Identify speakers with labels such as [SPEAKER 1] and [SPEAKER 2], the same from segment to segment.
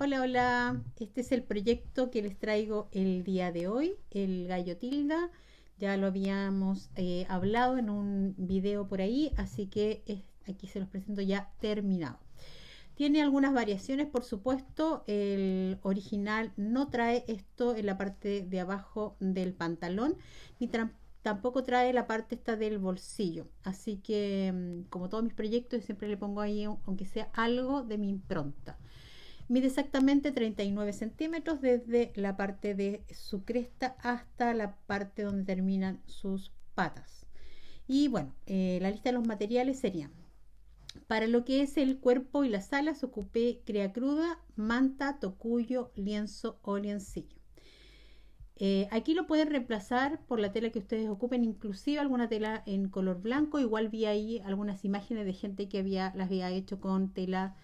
[SPEAKER 1] Hola, hola. Este es el proyecto que les traigo el día de hoy, el gallo tilda. Ya lo habíamos hablado en un video por ahí, así que aquí se los presento ya terminado. Tiene algunas variaciones, por supuesto. El original no trae esto en la parte de abajo del pantalón, ni tampoco trae la parte esta del bolsillo. Así que, como todos mis proyectos, siempre le pongo ahí, aunque sea algo de mi impronta. Mide exactamente 39 centímetros desde la parte de su cresta hasta la parte donde terminan sus patas. Y bueno, la lista de los materiales serían: para lo que es el cuerpo y las alas, ocupé crea cruda, manta, tocuyo, lienzo o liencillo. Aquí lo pueden reemplazar por la tela que ustedes ocupen, inclusive alguna tela en color blanco. Igual vi ahí algunas imágenes de gente que las había hecho con tela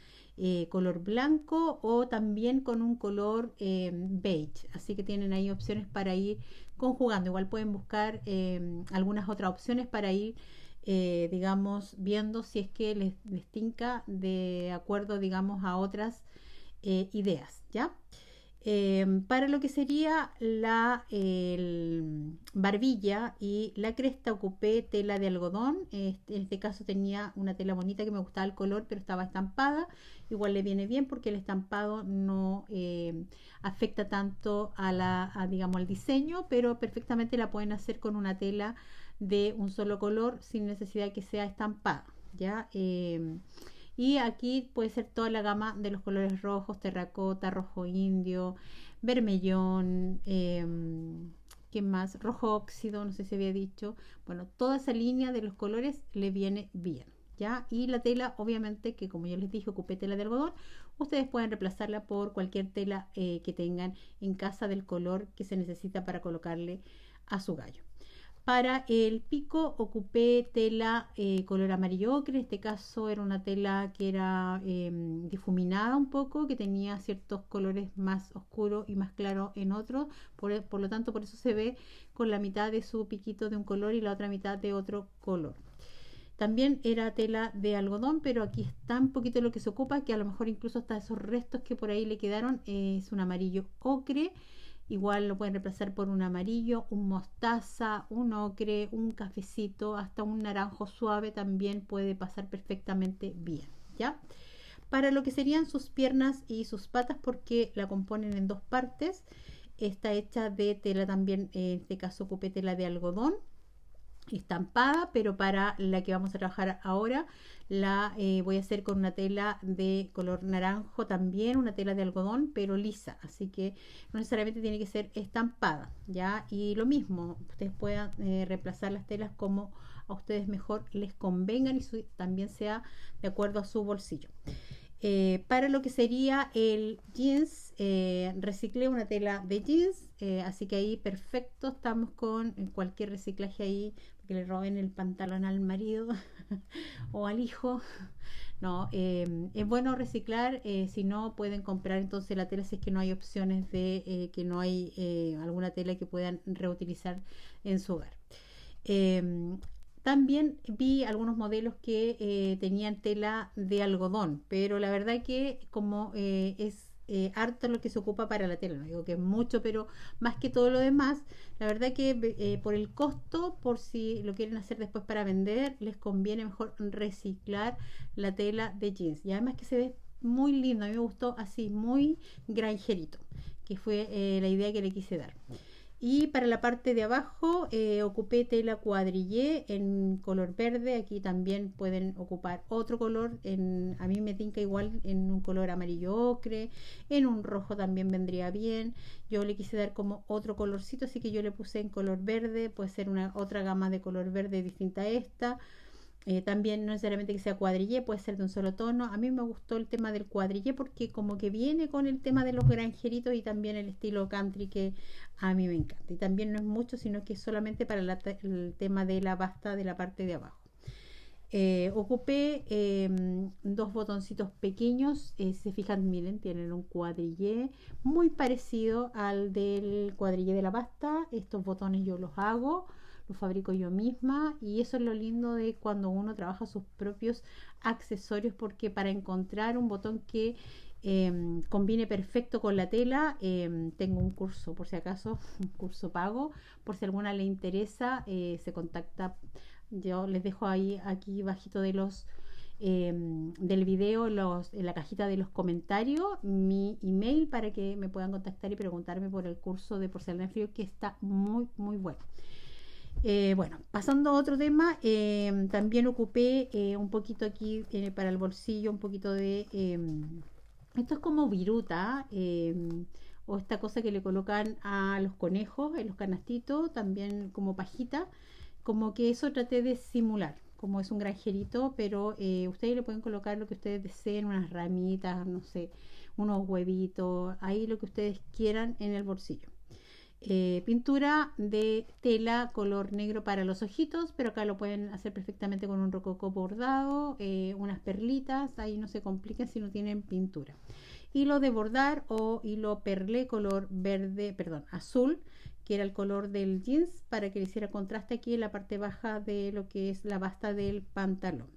[SPEAKER 1] color blanco o también con un color beige. Así que tienen ahí opciones para ir conjugando. Igual pueden buscar algunas otras opciones para ir, digamos, viendo si es que les tinca de acuerdo, digamos, a otras ideas, ¿ya? Para lo que sería barbilla y la cresta, ocupé tela de algodón. En este caso tenía una tela bonita que me gustaba el color, pero estaba estampada. Igual le viene bien porque el estampado no afecta tanto digamos, al diseño, pero perfectamente la pueden hacer con una tela de un solo color sin necesidad que sea estampada, ¿ya? Y aquí puede ser toda la gama de los colores rojos, terracota, rojo indio, vermellón, ¿qué más? Rojo óxido, no sé si había dicho. Bueno, toda esa línea de los colores le viene bien, ¿ya? Y la tela, obviamente, que como yo les dije, ocupé tela de algodón. Ustedes pueden reemplazarla por cualquier tela que tengan en casa del color que se necesita para colocarle a su gallo. Para el pico ocupé tela color amarillo ocre. En este caso era una tela que era difuminada un poco, que tenía ciertos colores más oscuros y más claros en otros. Por lo tanto, por eso se ve con la mitad de su piquito de un color y la otra mitad de otro color. También era tela de algodón, pero aquí es tan poquito lo que se ocupa que a lo mejor incluso hasta esos restos que por ahí le quedaron es un amarillo ocre. Igual lo pueden reemplazar por un amarillo, un mostaza, un ocre, un cafecito, hasta un naranjo suave también puede pasar perfectamente bien, ¿ya? Para lo que serían sus piernas y sus patas, porque la componen en dos partes, está hecha de tela también, en este caso ocupé tela de algodón estampada, pero para la que vamos a trabajar ahora la voy a hacer con una tela de color naranjo también, una tela de algodón pero lisa, así que no necesariamente tiene que ser estampada, ¿ya? Y lo mismo, ustedes puedan reemplazar las telas como a ustedes mejor les convengan y también sea de acuerdo a su bolsillo. Para lo que sería el jeans, reciclé una tela de jeans, así que ahí perfecto, estamos con cualquier reciclaje ahí, que le roben el pantalón al marido o al hijo. No, es bueno reciclar, si no pueden comprar entonces la tela si es que no hay opciones de que no hay alguna tela que puedan reutilizar en su hogar. Eh, También vi algunos modelos que tenían tela de algodón, pero la verdad que como es harto lo que se ocupa para la tela, no digo que es mucho, pero más que todo lo demás, la verdad que por el costo, por si lo quieren hacer después para vender, les conviene mejor reciclar la tela de jeans. Y además que se ve muy lindo, a mí me gustó así, muy granjerito, que fue la idea que le quise dar. Y para la parte de abajo ocupé tela cuadrillé en color verde. Aquí también pueden ocupar otro color. A mí me tinca igual en un color amarillo ocre. En un rojo también vendría bien. Yo le quise dar como otro colorcito, así que yo le puse en color verde. Puede ser una otra gama de color verde distinta a esta. También no necesariamente que sea cuadrillé, puede ser de un solo tono. A mí me gustó el tema del cuadrillé porque como que viene con el tema de los granjeritos y también el estilo country que a mí me encanta. Y también no es mucho, sino que es solamente para el tema de la basta de la parte de abajo. Ocupé dos botoncitos pequeños, si se fijan, miren, tienen un cuadrillé muy parecido al del cuadrillé de la pasta. Estos botones yo los fabrico yo misma y eso es lo lindo de cuando uno trabaja sus propios accesorios, porque para encontrar un botón que combine perfecto con la tela. Tengo un curso, por si acaso, un curso pago, por si alguna le interesa, se contacta. Yo les dejo ahí, aquí bajito de del video, en la cajita de los comentarios, mi email para que me puedan contactar y preguntarme por el curso de porcelana de frío, que está muy, muy bueno. Bueno, pasando a otro tema, también ocupé un poquito aquí para el bolsillo, un poquito de... esto es como viruta, o esta cosa que le colocan a los conejos en los canastitos, también como pajita, como que eso traté de simular, como es un granjerito, pero ustedes le pueden colocar lo que ustedes deseen, unas ramitas, no sé, unos huevitos, ahí lo que ustedes quieran en el bolsillo. Pintura de tela color negro para los ojitos, pero acá lo pueden hacer perfectamente con un rococó bordado, unas perlitas, ahí no se complican si no tienen pintura. Hilo de bordar o hilo perlé color verde, perdón, azul, que era el color del jeans, para que le hiciera contraste aquí en la parte baja de lo que es la basta del pantalón.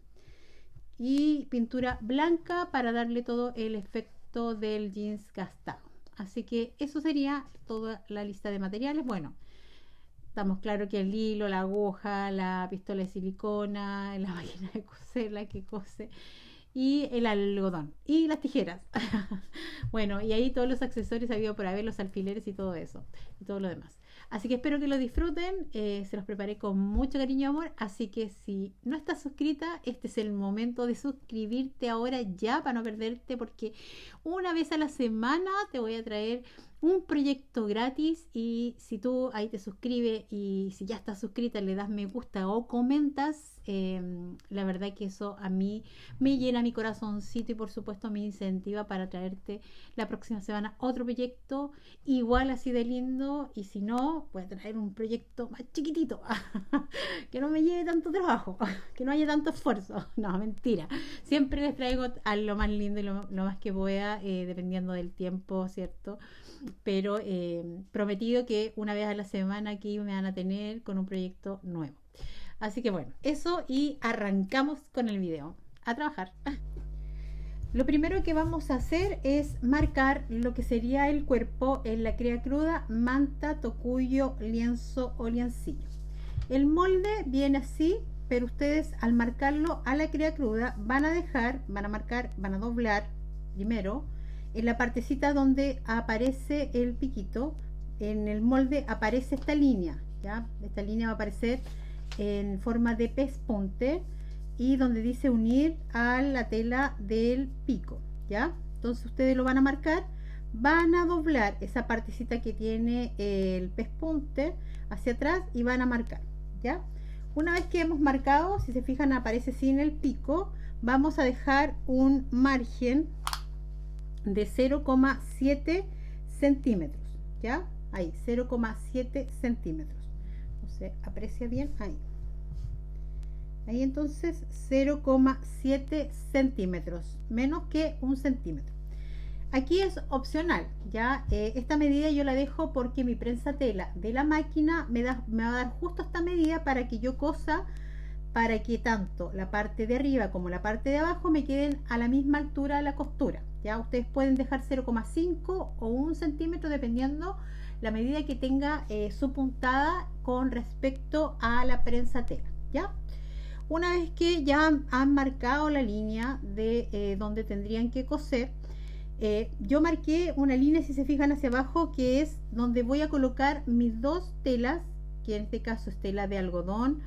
[SPEAKER 1] Y pintura blanca para darle todo el efecto del jeans gastado. Así que eso sería toda la lista de materiales. Bueno, estamos claros que el hilo, la aguja, la pistola de silicona, la máquina de coser, la que cose, y el algodón y las tijeras. Bueno, y ahí todos los accesorios habido por haber, los alfileres y todo eso, y todo lo demás. Así que espero que lo disfruten, se los preparé con mucho cariño y amor, así que si no estás suscrita, este es el momento de suscribirte ahora ya para no perderte, porque una vez a la semana te voy a traer un proyecto gratis, y si tú ahí te suscribes y si ya estás suscrita le das me gusta o comentas, la verdad que eso a mí me llena mi corazoncito y por supuesto me incentiva para traerte la próxima semana otro proyecto igual así de lindo, y si no, voy a traer un proyecto más chiquitito que no me lleve tanto trabajo, que no haya tanto esfuerzo. No, mentira, siempre les traigo a lo más lindo y lo más que pueda, dependiendo del tiempo, ¿cierto? Pero prometido que una vez a la semana aquí me van a tener con un proyecto nuevo. Así que bueno, eso, y arrancamos con el video. A trabajar. Lo primero que vamos a hacer es marcar lo que sería el cuerpo en la crea cruda, manta, tocuyo, lienzo o liancillo. El molde viene así, pero ustedes al marcarlo a la crea cruda van a marcar, van a doblar primero en la partecita donde aparece el piquito. En el molde aparece esta línea, ¿ya? Esta línea va a aparecer en forma de pespunte, y donde dice unir a la tela del pico, ¿ya? Entonces ustedes lo van a marcar, van a doblar esa partecita que tiene el pespunte hacia atrás y van a marcar, ¿ya? Una vez que hemos marcado, si se fijan aparece sin el pico, vamos a dejar un margen de 0,7 centímetros, ¿ya? Ahí, 0,7 centímetros. No se aprecia bien ahí. Ahí entonces 0,7 centímetros, menos que un centímetro. Aquí es opcional, ¿ya? Esta medida yo la dejo porque mi prensa tela de la máquina me va a dar justo esta medida para que yo cosa, para que tanto la parte de arriba como la parte de abajo me queden a la misma altura de la costura, ¿ya? Ustedes pueden dejar 0,5 o 1 centímetro dependiendo la medida que tenga su puntada con respecto a la prensa tela, ¿ya? Una vez que ya han marcado la línea de donde tendrían que coser, yo marqué una línea, si se fijan hacia abajo, que es donde voy a colocar mis dos telas, que en este caso es tela de algodón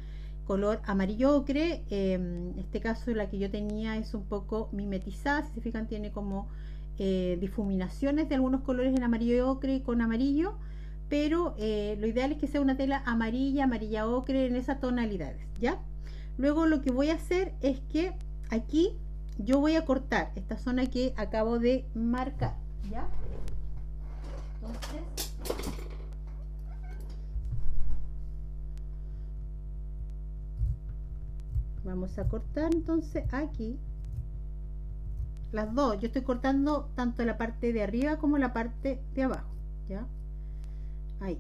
[SPEAKER 1] color amarillo ocre. En este caso la que yo tenía es un poco mimetizada, si se fijan tiene como difuminaciones de algunos colores en amarillo ocre con amarillo, pero lo ideal es que sea una tela amarilla, amarilla ocre, en esas tonalidades, ¿ya? Luego lo que voy a hacer es que aquí yo voy a cortar esta zona que acabo de marcar, ¿ya? Entonces vamos a cortar entonces aquí las dos. Yo estoy cortando tanto la parte de arriba como la parte de abajo, ¿ya? Ahí.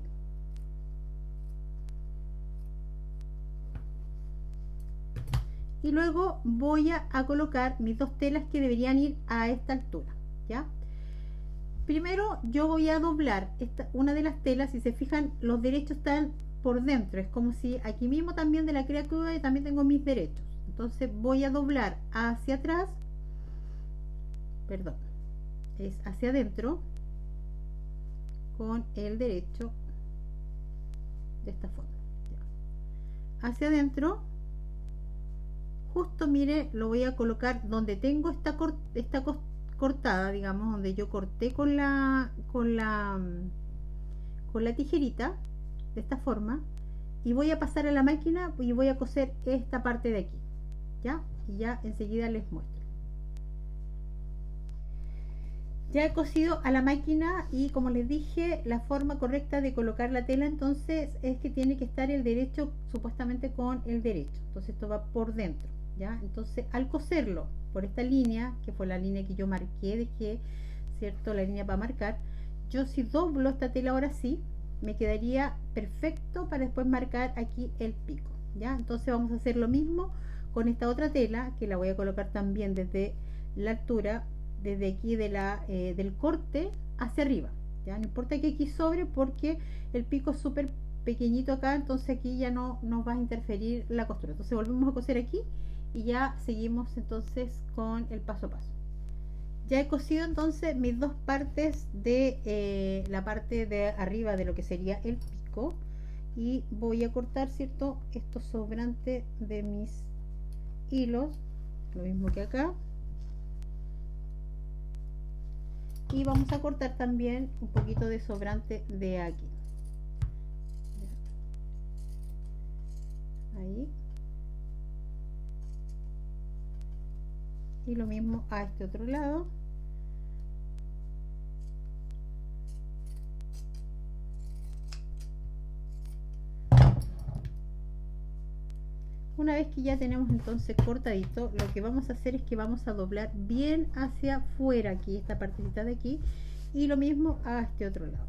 [SPEAKER 1] Y luego voy a colocar mis dos telas que deberían ir a esta altura, ¿ya? Primero yo voy a doblar una de las telas. Si se fijan, los derechos están por dentro, es como si aquí mismo también de la criatura también tengo mis derechos. Entonces voy a doblar hacia atrás, perdón, es hacia adentro con el derecho de esta forma, ya. Hacia adentro, justo mire, lo voy a colocar donde tengo esta cortada, digamos, donde yo corté con la tijerita, de esta forma, y voy a pasar a la máquina y voy a coser esta parte de aquí, ya, y ya enseguida les muestro. Ya he cosido a la máquina y como les dije, la forma correcta de colocar la tela entonces es que tiene que estar el derecho supuestamente con el derecho, entonces esto va por dentro, ya. Entonces al coserlo por esta línea, que fue la línea que yo marqué, dejé, cierto, la línea para marcar, yo si doblo esta tela ahora sí, me quedaría perfecto para después marcar aquí el pico, ya. Entonces vamos a hacer lo mismo con esta otra tela, que la voy a colocar también desde la altura, desde aquí de del corte hacia arriba, ya. No importa que aquí sobre, porque el pico es súper pequeñito acá, entonces aquí ya no nos va a interferir la costura. Entonces volvemos a coser aquí y ya seguimos entonces con el paso a paso. Ya he cosido entonces mis dos partes de la parte de arriba de lo que sería el pico, y voy a cortar, cierto, estos sobrantes de mis hilos, lo mismo que acá, y vamos a cortar también un poquito de sobrante de aquí, ahí, y lo mismo a este otro lado. Una vez que ya tenemos entonces cortadito, lo que vamos a hacer es que vamos a doblar bien hacia afuera aquí, esta partecita de aquí, y lo mismo a este otro lado,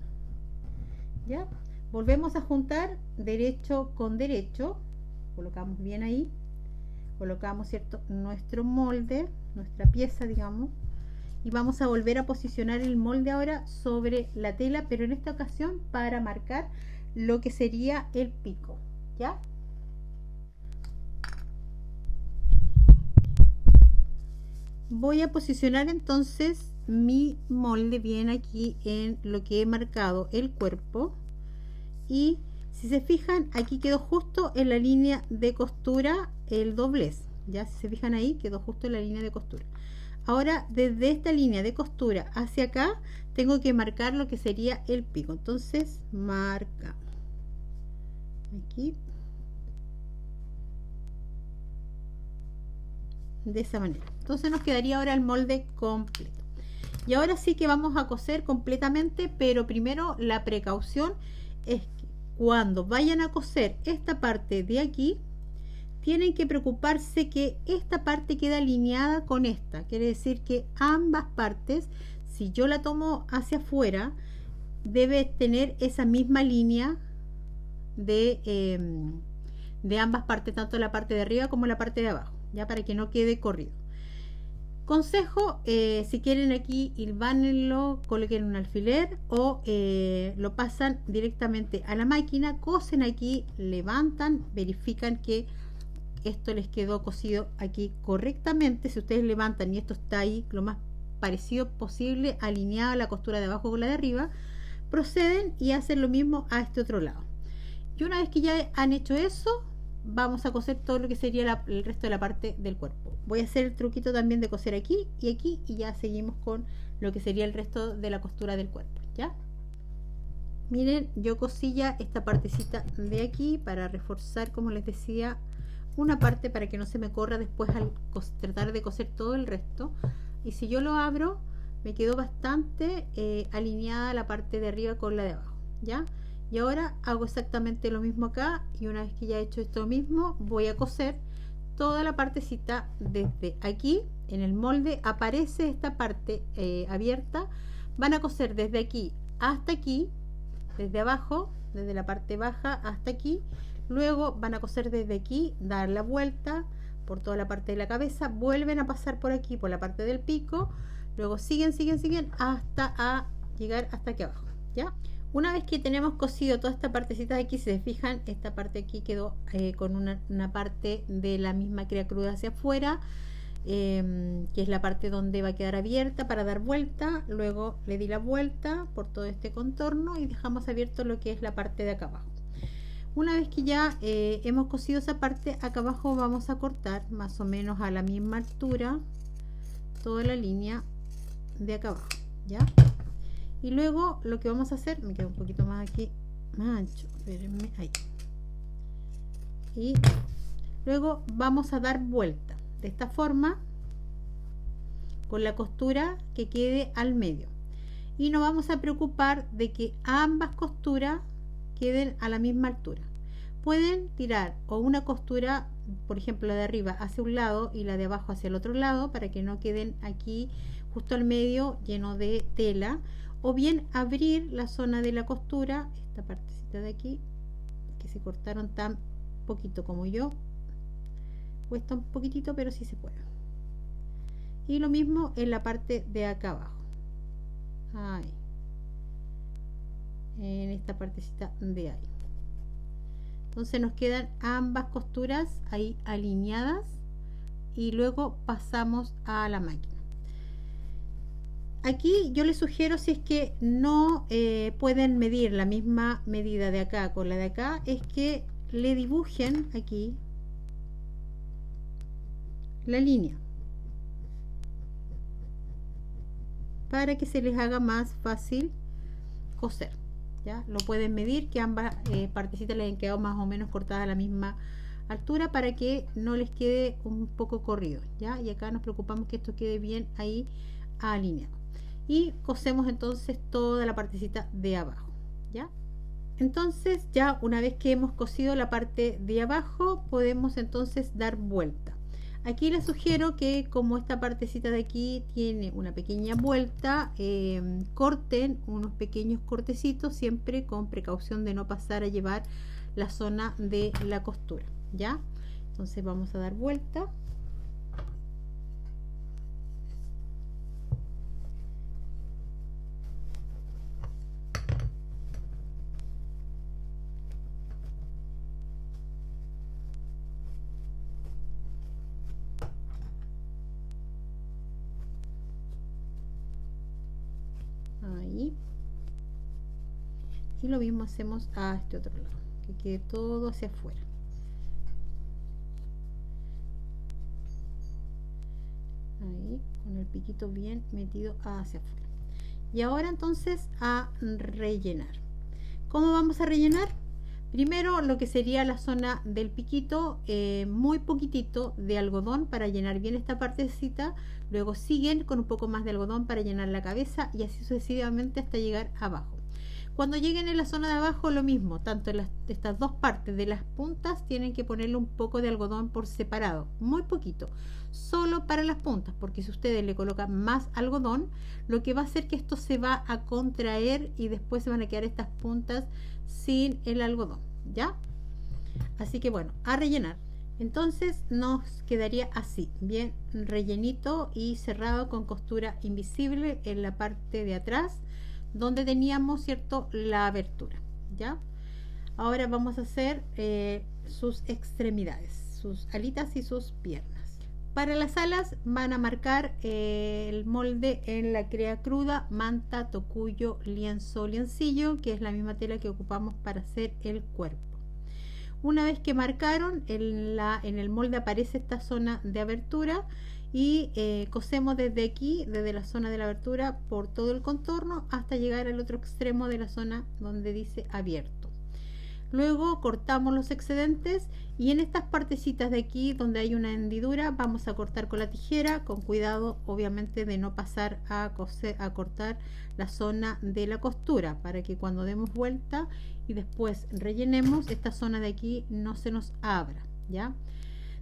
[SPEAKER 1] ya. Volvemos a juntar derecho con derecho, colocamos bien ahí, colocamos, cierto, nuestro molde, nuestra pieza, digamos, y vamos a volver a posicionar el molde ahora sobre la tela, pero en esta ocasión para marcar lo que sería el pico, ya. Voy a posicionar entonces mi molde bien aquí en lo que he marcado el cuerpo, y si se fijan, aquí quedó justo en la línea de costura el doblez, ya. Si se fijan ahí, quedó justo en la línea de costura. Ahora desde esta línea de costura hacia acá tengo que marcar lo que sería el pico, entonces marcamos aquí de esa manera. Entonces nos quedaría ahora el molde completo, y ahora sí que vamos a coser completamente, pero primero la precaución es que cuando vayan a coser esta parte de aquí, tienen que preocuparse que esta parte quede alineada con esta, quiere decir que ambas partes, si yo la tomo hacia afuera, debe tener esa misma línea de ambas partes, tanto la parte de arriba como la parte de abajo, ya, para que no quede corrido. Consejo, si quieren aquí hilvánenlo, coloquen un alfiler o lo pasan directamente a la máquina, cosen aquí, levantan, verifican que esto les quedó cosido aquí correctamente. Si ustedes levantan y esto está ahí lo más parecido posible, alineada la costura de abajo con la de arriba, proceden y hacen lo mismo a este otro lado. Y una vez que ya han hecho eso, vamos a coser todo lo que sería el resto de la parte del cuerpo. Voy a hacer el truquito también de coser aquí, y ya seguimos con lo que sería el resto de la costura del cuerpo, ¿ya? Miren, yo cosí ya esta partecita de aquí para reforzar, como les decía, una parte para que no se me corra después al tratar de coser todo el resto. Y si yo lo abro, me quedó bastante alineada la parte de arriba con la de abajo, ¿ya? Y ahora hago exactamente lo mismo acá, y una vez que ya he hecho esto mismo, voy a coser toda la partecita desde aquí. En el molde aparece esta parte abierta. Van a coser desde aquí hasta aquí, desde abajo, desde la parte baja hasta aquí. Luego van a coser desde aquí, dar la vuelta por toda la parte de la cabeza, vuelven a pasar por aquí, por la parte del pico, luego siguen hasta llegar hasta aquí abajo, ¿ya? Una vez que tenemos cosido toda esta partecita de aquí, si se fijan, esta parte de aquí quedó con una parte de la misma cría cruda hacia afuera, que es la parte donde va a quedar abierta para dar vuelta. Luego le di la vuelta por todo este contorno y dejamos abierto lo que es la parte de acá abajo. Una vez que ya hemos cosido esa parte, acá abajo vamos a cortar más o menos a la misma altura toda la línea de acá abajo, ¿ya? Y luego lo que vamos a hacer, me queda un poquito más aquí, más ancho, espérenme, ahí. Y luego vamos a dar vuelta de esta forma con la costura que quede al medio. Y nos vamos a preocupar de que ambas costuras queden a la misma altura. Pueden tirar o una costura, por ejemplo la de arriba hacia un lado y la de abajo hacia el otro lado, para que no queden aquí justo al medio lleno de tela, o bien abrir la zona de la costura, esta partecita de aquí, que se cortaron tan poquito como yo, cuesta un poquitito pero sí se puede. Y lo mismo en la parte de acá abajo, ahí, en esta partecita de ahí. Entonces nos quedan ambas costuras ahí alineadas y luego pasamos a la máquina. Aquí yo les sugiero, si es que no pueden medir la misma medida de acá con la de acá, es que le dibujen aquí la línea para que se les haga más fácil coser. ¿Ya? Lo pueden medir, que ambas partecitas les han quedado más o menos cortadas a la misma altura para que no les quede un poco corrido, ¿ya? Y acá nos preocupamos que esto quede bien ahí alineado. Y cosemos entonces toda la partecita de abajo, ¿ya? Entonces ya una vez que hemos cosido la parte de abajo, podemos entonces dar vuelta. Aquí les sugiero que, como esta partecita de aquí tiene una pequeña vuelta, corten unos pequeños cortecitos, siempre con precaución de no pasar a llevar la zona de la costura, ¿ya? Entonces vamos a dar vuelta. Ahí. Y lo mismo hacemos a este otro lado, que quede todo hacia afuera. Ahí, con el piquito bien metido hacia afuera. Y ahora entonces a rellenar. ¿Cómo vamos a rellenar? Primero lo que sería la zona del piquito, muy poquitito de algodón para llenar bien esta partecita. Luego siguen con un poco más de algodón para llenar la cabeza y así sucesivamente hasta llegar abajo. Cuando lleguen en la zona de abajo, lo mismo, tanto en estas dos partes de las puntas tienen que ponerle un poco de algodón por separado, muy poquito, solo para las puntas, porque si ustedes le colocan más algodón, lo que va a hacer que esto se va a contraer y después se van a quedar estas puntas sin el algodón, ¿ya? Así que bueno, a rellenar. Entonces nos quedaría así, bien rellenito y cerrado con costura invisible en la parte de atrás, donde teníamos, ¿cierto?, la abertura, ¿ya? Ahora vamos a hacer sus extremidades, sus alitas y sus piernas. Para las alas van a marcar el molde en la crea cruda, manta, tocuyo, lienzo, liencillo, que es la misma tela que ocupamos para hacer el cuerpo. Una vez que marcaron, en el molde aparece esta zona de abertura y cosemos desde aquí, desde la zona de la abertura, por todo el contorno hasta llegar al otro extremo de la zona donde dice abierto. Luego cortamos los excedentes y en estas partecitas de aquí donde hay una hendidura vamos a cortar con la tijera, con cuidado obviamente de no pasar a cortar la zona de la costura, para que cuando demos vuelta y después rellenemos, esta zona de aquí no se nos abra, ¿ya?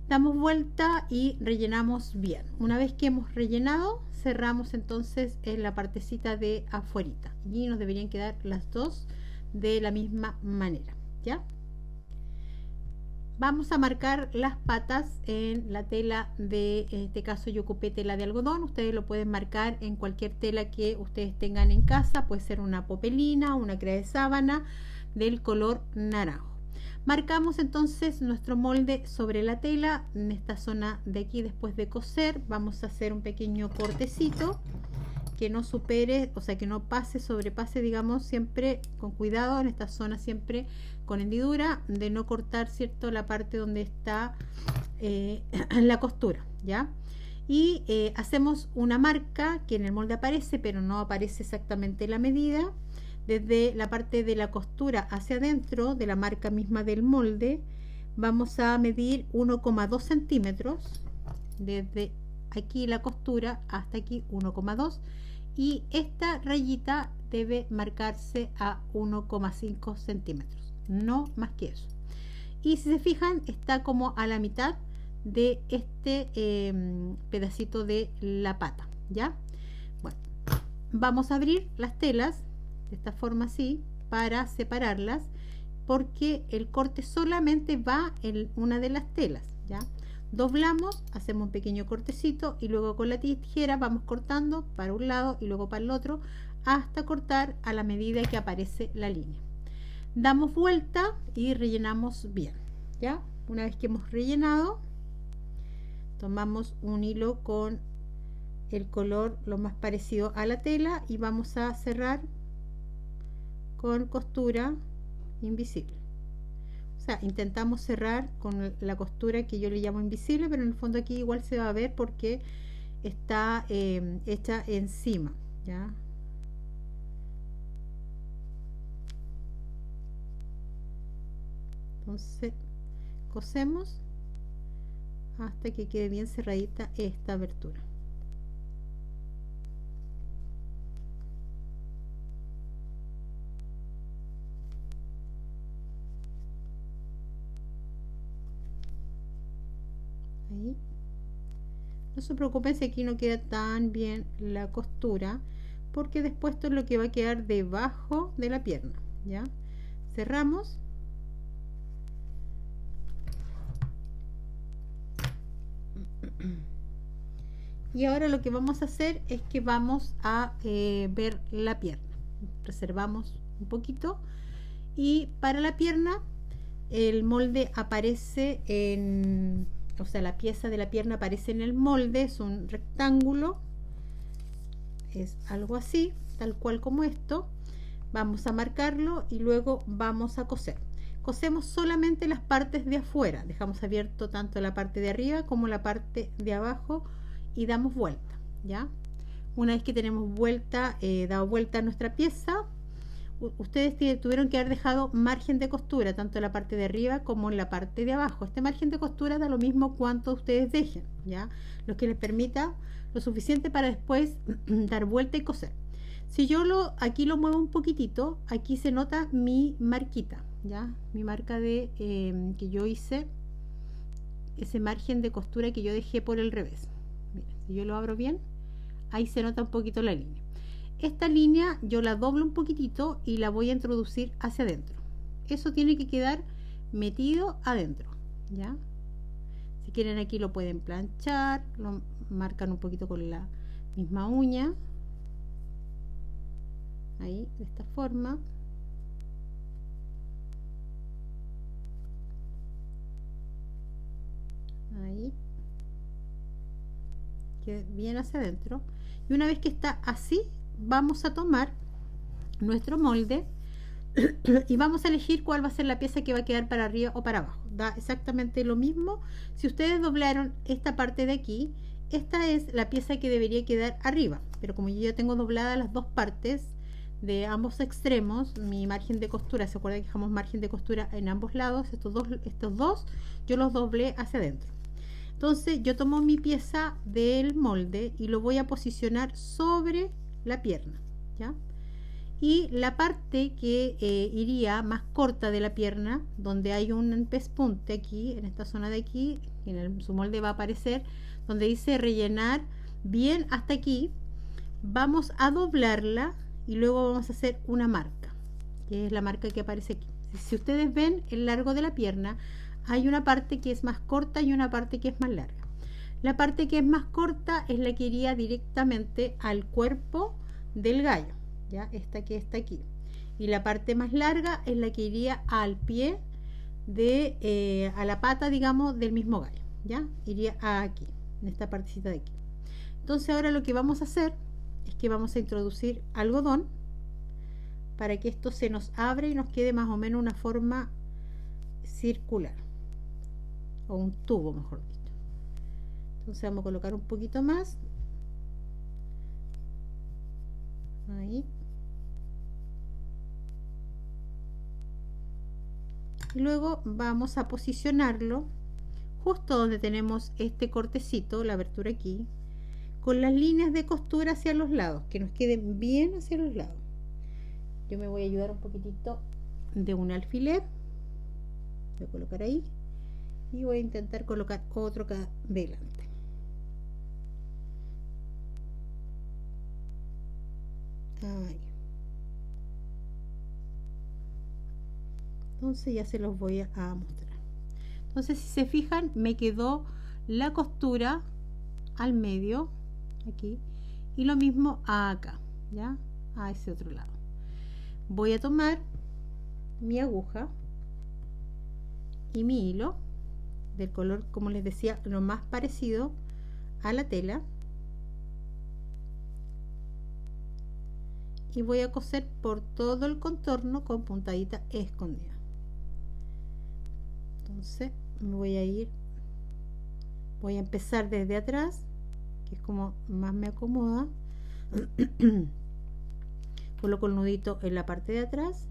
[SPEAKER 1] Damos vuelta y rellenamos bien. Una vez que hemos rellenado, cerramos entonces en la partecita de afuerita y nos deberían quedar las dos de la misma manera, ¿ya? Vamos a marcar las patas en la tela de, en este caso yo ocupé tela de algodón. Ustedes lo pueden marcar en cualquier tela que ustedes tengan en casa. Puede ser una popelina, una crea de sábana del color naranjo. Marcamos entonces nuestro molde sobre la tela. En esta zona de aquí, después de coser, vamos a hacer un pequeño cortecito que no supere, o sea, que no pase, sobrepase, digamos, siempre con cuidado en esta zona, siempre con hendidura, de no cortar, ¿cierto?, la parte donde está la costura, ¿ya? Y hacemos una marca que en el molde aparece, pero no aparece exactamente la medida. Desde la parte de la costura hacia adentro de la marca misma del molde, vamos a medir 1,2 centímetros, desde aquí la costura hasta aquí 1,2, y esta rayita debe marcarse a 1,5 centímetros, no más que eso. Y si se fijan, está como a la mitad de este pedacito de la pata, ¿ya? Bueno, vamos a abrir las telas de esta forma así para separarlas, porque el corte solamente va en una de las telas, ¿ya? Doblamos, hacemos un pequeño cortecito y luego con la tijera vamos cortando para un lado y luego para el otro hasta cortar a la medida que aparece la línea. Damos vuelta y rellenamos bien, ¿ya? Una vez que hemos rellenado, tomamos un hilo con el color lo más parecido a la tela y vamos a cerrar con costura invisible. O sea, intentamos cerrar con la costura que yo le llamo invisible, pero en el fondo aquí igual se va a ver porque está hecha encima, ¿ya? Entonces cosemos hasta que quede bien cerradita esta abertura. Ahí. No se preocupen si aquí no queda tan bien la costura, porque después esto es lo que va a quedar debajo de la pierna, ¿ya? Cerramos. Y ahora lo que vamos a hacer es que vamos a ver la pierna. Reservamos un poquito y para la pierna el molde aparece en, o sea, la pieza de la pierna aparece en el molde, es un rectángulo, es algo así, tal cual como esto. Vamos a marcarlo y luego vamos a coser. Cosemos solamente las partes de afuera, dejamos abierto tanto la parte de arriba como la parte de abajo y damos vuelta, ¿ya? Una vez que tenemos vuelta, dado vuelta a nuestra pieza, ustedes tuvieron que haber dejado margen de costura tanto en la parte de arriba como en la parte de abajo. Este margen de costura da lo mismo cuanto ustedes dejen, ¿ya? Lo que les permita lo suficiente para después dar vuelta y coser. Si yo aquí lo muevo un poquitito, aquí se nota mi marquita, ¿ya? Mi marca de que yo hice, ese margen de costura que yo dejé por el revés. Miren, si yo lo abro bien, ahí se nota un poquito la línea. Esta línea yo la doblo un poquitito y la voy a introducir hacia adentro. Eso tiene que quedar metido adentro, ¿ya? Si quieren aquí lo pueden planchar, lo marcan un poquito con la misma uña. Ahí, de esta forma. Ahí. Quede bien hacia adentro. Y una vez que está así, vamos a tomar nuestro molde y vamos a elegir cuál va a ser la pieza que va a quedar para arriba o para abajo. Da exactamente lo mismo. Si ustedes doblaron esta parte de aquí, esta es la pieza que debería quedar arriba, pero como yo ya tengo dobladas las dos partes de ambos extremos, mi margen de costura, se acuerdan que dejamos margen de costura en ambos lados, estos dos yo los doblé hacia adentro. Entonces yo tomo mi pieza del molde y lo voy a posicionar sobre la pierna, ¿ya? Y la parte que iría más corta de la pierna, donde hay un pespunte aquí, en esta zona de aquí, su molde va a aparecer, donde dice rellenar bien hasta aquí, vamos a doblarla y luego vamos a hacer una marca, que es la marca que aparece aquí. Si ustedes ven el largo de la pierna, hay una parte que es más corta y una parte que es más larga. La parte que es más corta es la que iría directamente al cuerpo del gallo, ¿ya? Esta que está aquí. Y la parte más larga es la que iría al pie a la pata, digamos, del mismo gallo, ¿ya? Iría aquí, en esta partecita de aquí. Entonces ahora lo que vamos a hacer es que vamos a introducir algodón para que esto se nos abra y nos quede más o menos una forma circular, o un tubo, mejor dicho. Entonces vamos a colocar un poquito más ahí, y luego vamos a posicionarlo justo donde tenemos este cortecito, la abertura aquí, con las líneas de costura hacia los lados, que nos queden bien hacia los lados. Yo me voy a ayudar un poquitito de un alfiler, voy a colocar ahí y voy a intentar colocar otro acá delante. Ahí. Entonces ya se los voy a mostrar. Entonces, si se fijan, me quedó la costura al medio aquí y lo mismo acá, ya, a ese otro lado. Voy a tomar mi aguja y mi hilo del color, como les decía, lo más parecido a la tela, y voy a coser por todo el contorno con puntadita escondida. Entonces me voy a ir, voy a empezar desde atrás, que es como más me acomoda. Coloco el nudito en la parte de atrás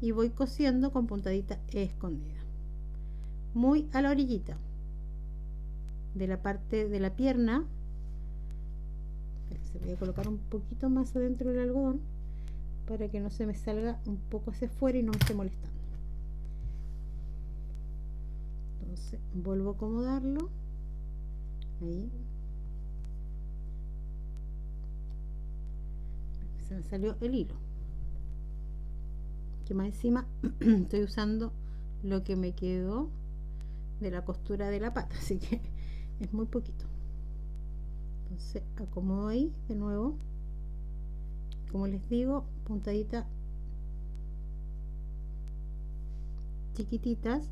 [SPEAKER 1] y voy cosiendo con puntadita escondida, muy a la orillita de la parte de la pierna. Se voy a colocar un poquito más adentro del algodón para que no se me salga un poco hacia afuera y no me esté molestando. Entonces vuelvo a acomodarlo ahí. Se me salió el hilo, que más encima estoy usando lo que me quedó de la costura de la pata, así que es muy poquito. Entonces acomodo ahí de nuevo, como les digo, puntadita chiquititas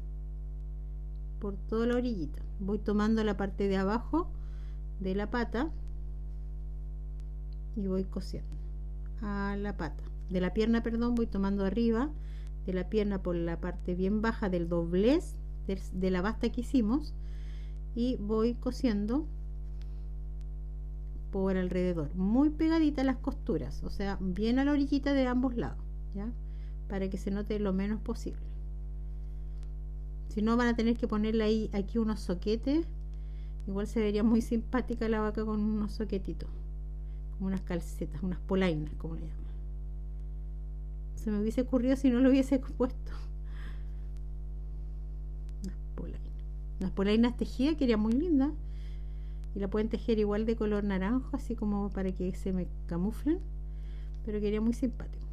[SPEAKER 1] por toda la orillita. Voy tomando la parte de abajo de la pata y voy cosiendo a la pata de la pierna, perdón, voy tomando arriba de la pierna por la parte bien baja del doblez de la basta que hicimos y voy cosiendo por alrededor, muy pegadita las costuras, o sea, bien a la orillita de ambos lados, ¿ya? Para que se note lo menos posible. Si no, van a tener que ponerle ahí aquí unos soquetes. Igual se vería muy simpática la vaca con unos soquetitos, como unas calcetas, unas polainas, como le llaman. Se me hubiese ocurrido si no lo hubiese puesto. Unas polainas tejidas, que era muy linda. Y la pueden tejer igual de color naranjo, así como para que se me camuflen, pero quería muy simpático.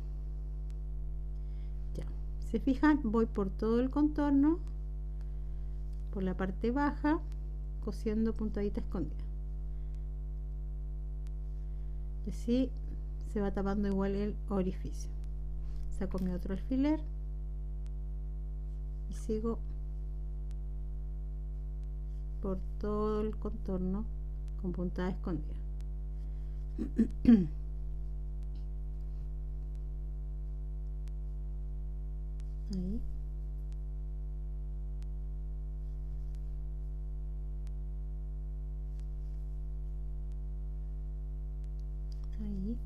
[SPEAKER 1] Ya, se fijan, voy por todo el contorno, por la parte baja, cosiendo puntadita escondida. Y así se va tapando igual el orificio. Saco mi otro alfiler y sigo por todo el contorno con puntada escondida. Ahí. Ahí.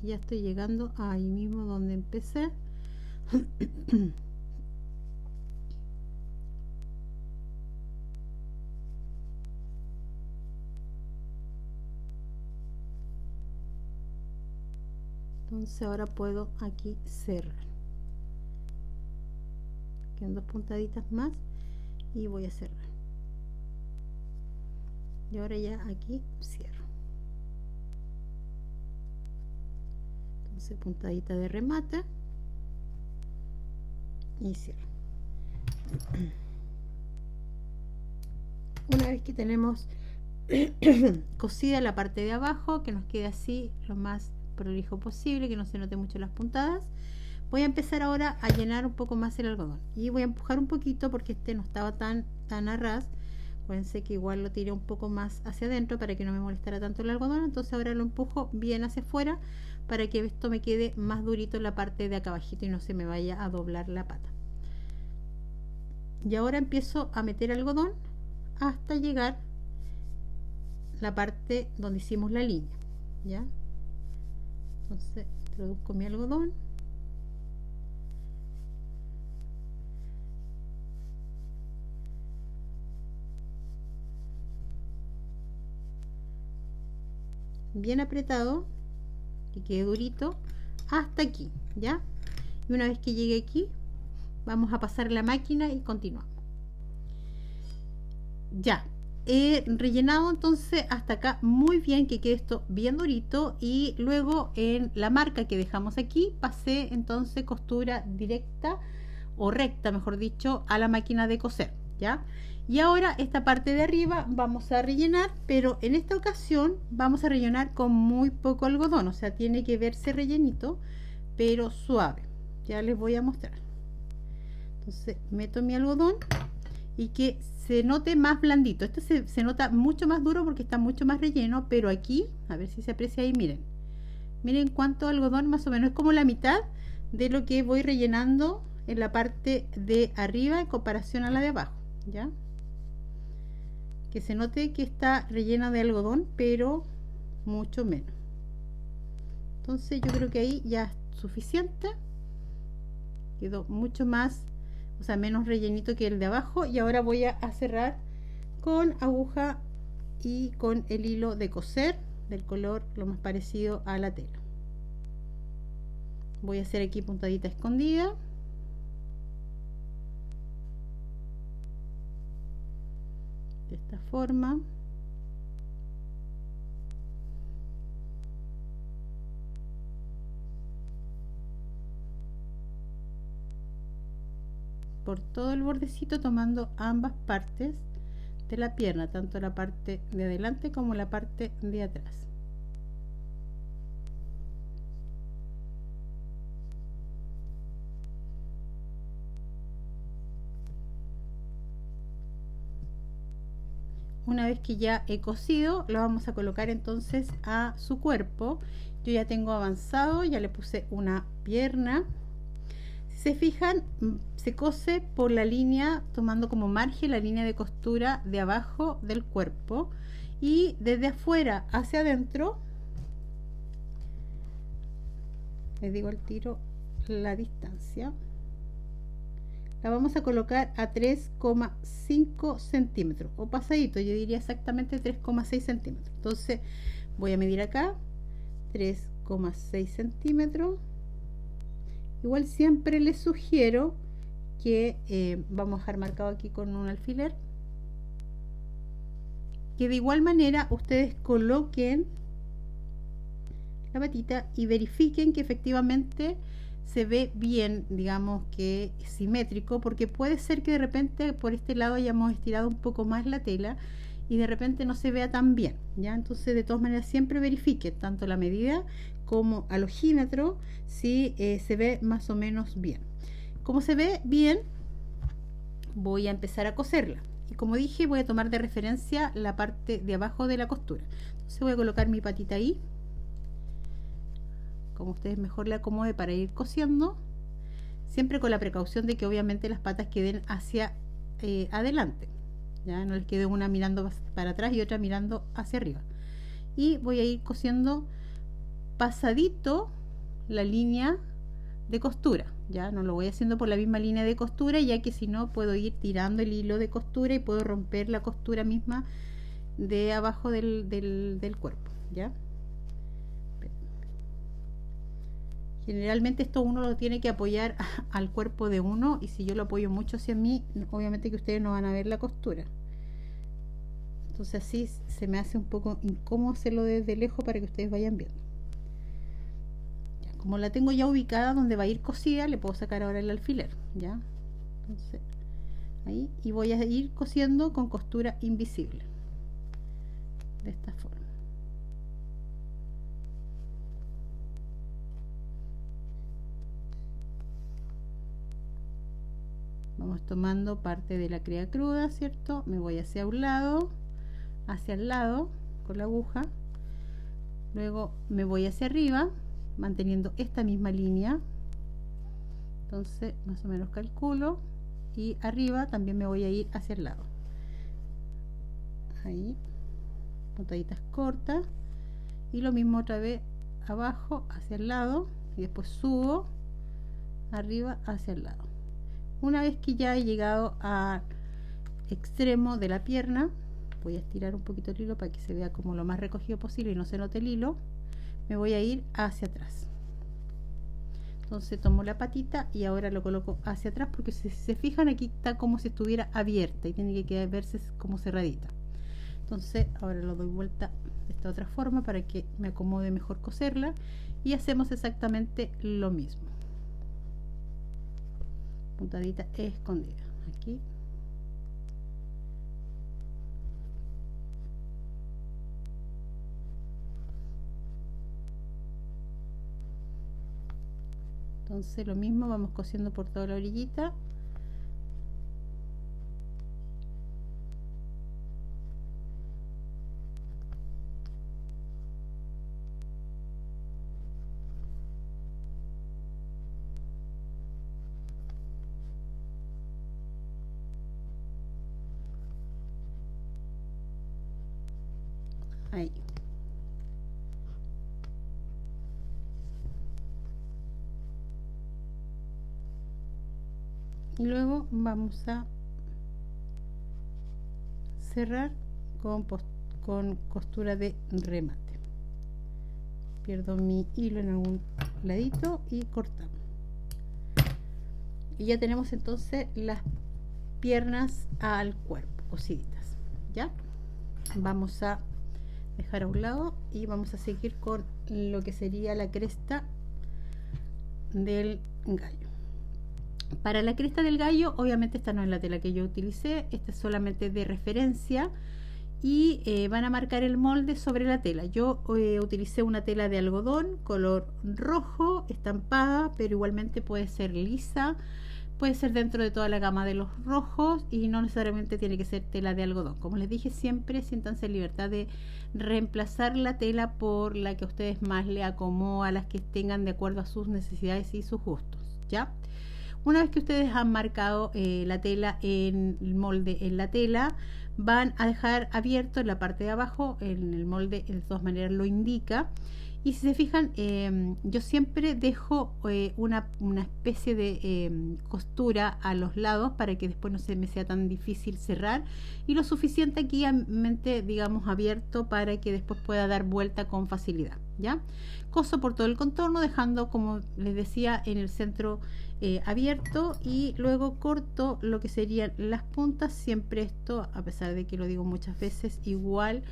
[SPEAKER 1] Y ya estoy llegando ahí mismo donde empecé. Entonces ahora puedo aquí cerrar. Quedan dos puntaditas más y voy a cerrar. Y ahora ya aquí cierro. Entonces puntadita de remate y cierro. Una vez que tenemos cosida la parte de abajo, que nos quede así lo más prolijo posible, que no se note mucho las puntadas, voy a empezar ahora a llenar un poco más el algodón y voy a empujar un poquito porque este no estaba tan a ras. Acuérdense que igual lo tiré un poco más hacia adentro para que no me molestara tanto el algodón, entonces ahora lo empujo bien hacia afuera para que esto me quede más durito en la parte de acá abajito y no se me vaya a doblar la pata. Y ahora empiezo a meter algodón hasta llegar la parte donde hicimos la línea, ¿ya? Entonces introduzco mi algodón, bien apretado, que quede durito hasta aquí, ¿ya? Y una vez que llegue aquí vamos a pasar la máquina y continuamos. Ya he rellenado entonces hasta acá muy bien, que quede esto bien durito, y luego en la marca que dejamos aquí pasé entonces costura directa o recta, mejor dicho, a la máquina de coser, ¿ya? Y ahora esta parte de arriba vamos a rellenar, pero en esta ocasión vamos a rellenar con muy poco algodón, o sea, tiene que verse rellenito, pero suave. Ya les voy a mostrar. Entonces meto mi algodón y que se note más blandito. Este se nota mucho más duro porque está mucho más relleno, pero aquí, a ver si se aprecia ahí, miren cuánto algodón, más o menos es como la mitad de lo que voy rellenando en la parte de arriba en comparación a la de abajo, ¿ya? Que se note que está rellena de algodón, pero mucho menos. Entonces yo creo que ahí ya es suficiente. Quedó mucho más, o sea, menos rellenito que el de abajo. Y ahora voy a cerrar con aguja y con el hilo de coser del color lo más parecido a la tela. Voy a hacer aquí puntadita escondida. De esta forma. Por todo el bordecito, tomando ambas partes de la pierna, tanto la parte de adelante como la parte de atrás. Una vez que ya he cosido, lo vamos a colocar entonces a su cuerpo. Yo ya tengo avanzado, ya le puse una pierna. Si se fijan, se cose por la línea, tomando como margen la línea de costura de abajo del cuerpo, y desde afuera hacia adentro, les digo al tiro la distancia, la vamos a colocar a 3,5 centímetros o pasadito, yo diría exactamente 3,6 centímetros. Entonces voy a medir acá 3,6 centímetros. Igual siempre les sugiero que vamos a dejar marcado aquí con un alfiler, que de igual manera ustedes coloquen la patita y verifiquen que efectivamente se ve bien, digamos que es simétrico, porque puede ser que de repente por este lado hayamos estirado un poco más la tela y de repente no se vea tan bien, ¿ya? Entonces de todas maneras siempre verifiquen tanto la medida como al ojímetro si se ve más o menos bien. Como se ve bien, voy a empezar a coserla, y como dije, voy a tomar de referencia la parte de abajo de la costura. Entonces voy a colocar mi patita ahí, como ustedes mejor le acomode para ir cosiendo, siempre con la precaución de que obviamente las patas queden hacia adelante, ya no les quede una mirando para atrás y otra mirando hacia arriba. Y voy a ir cosiendo pasadito la línea de costura, ya no lo voy haciendo por la misma línea de costura, ya que si no puedo ir tirando el hilo de costura y puedo romper la costura misma de abajo del cuerpo, ya. Generalmente esto uno lo tiene que apoyar al cuerpo de uno, y si yo lo apoyo mucho hacia mí, obviamente que ustedes no van a ver la costura. Entonces así se me hace un poco incómodo hacerlo desde lejos para que ustedes vayan viendo. Ya, como la tengo ya ubicada donde va a ir cosida, le puedo sacar ahora el alfiler, ¿ya? Entonces, ahí, y voy a ir cosiendo con costura invisible, de esta forma. Vamos tomando parte de la crea cruda, ¿cierto? Me voy hacia un lado, hacia el lado con la aguja, luego me voy hacia arriba manteniendo esta misma línea, entonces más o menos calculo, y arriba también me voy a ir hacia el lado, ahí, puntaditas cortas, y lo mismo otra vez abajo hacia el lado, y después subo arriba hacia el lado. Una vez que ya he llegado al extremo de la pierna, voy a estirar un poquito el hilo para que se vea como lo más recogido posible y no se note el hilo. Me voy a ir hacia atrás, entonces tomo la patita y ahora lo coloco hacia atrás, porque si se fijan aquí está como si estuviera abierta y tiene que verse como cerradita. Entonces ahora lo doy vuelta de esta otra forma para que me acomode mejor coserla, y hacemos exactamente lo mismo, puntadita escondida aquí. Entonces lo mismo, vamos cosiendo por toda la orillita. Ahí. Y luego vamos a cerrar con costura de remate. Pierdo mi hilo en algún ladito y cortamos. Y ya tenemos entonces las piernas al cuerpo cosiditas, ¿ya? Vamos a dejar a un lado y vamos a seguir con lo que sería la cresta del gallo. Para la cresta del gallo, obviamente esta no es la tela que yo utilicé, esta es solamente de referencia, y van a marcar el molde sobre la tela. Yo utilicé una tela de algodón color rojo, estampada, pero igualmente puede ser lisa, puede ser dentro de toda la gama de los rojos, y no necesariamente tiene que ser tela de algodón. Como les dije, siempre siéntanse en libertad de reemplazar la tela por la que a ustedes más le acomoda, a las que tengan de acuerdo a sus necesidades y sus gustos, ¿ya? Una vez que ustedes han marcado la tela en el molde en la tela, van a dejar abierto en la parte de abajo, en el molde de todas maneras lo indica. Y si se fijan, yo siempre dejo una especie de costura a los lados para que después no se me sea tan difícil cerrar, y lo suficiente aquí, digamos, abierto para que después pueda dar vuelta con facilidad, ¿ya? Coso por todo el contorno, dejando, como les decía, en el centro abierto, y luego corto lo que serían las puntas. Siempre esto, a pesar de que lo digo muchas veces, igual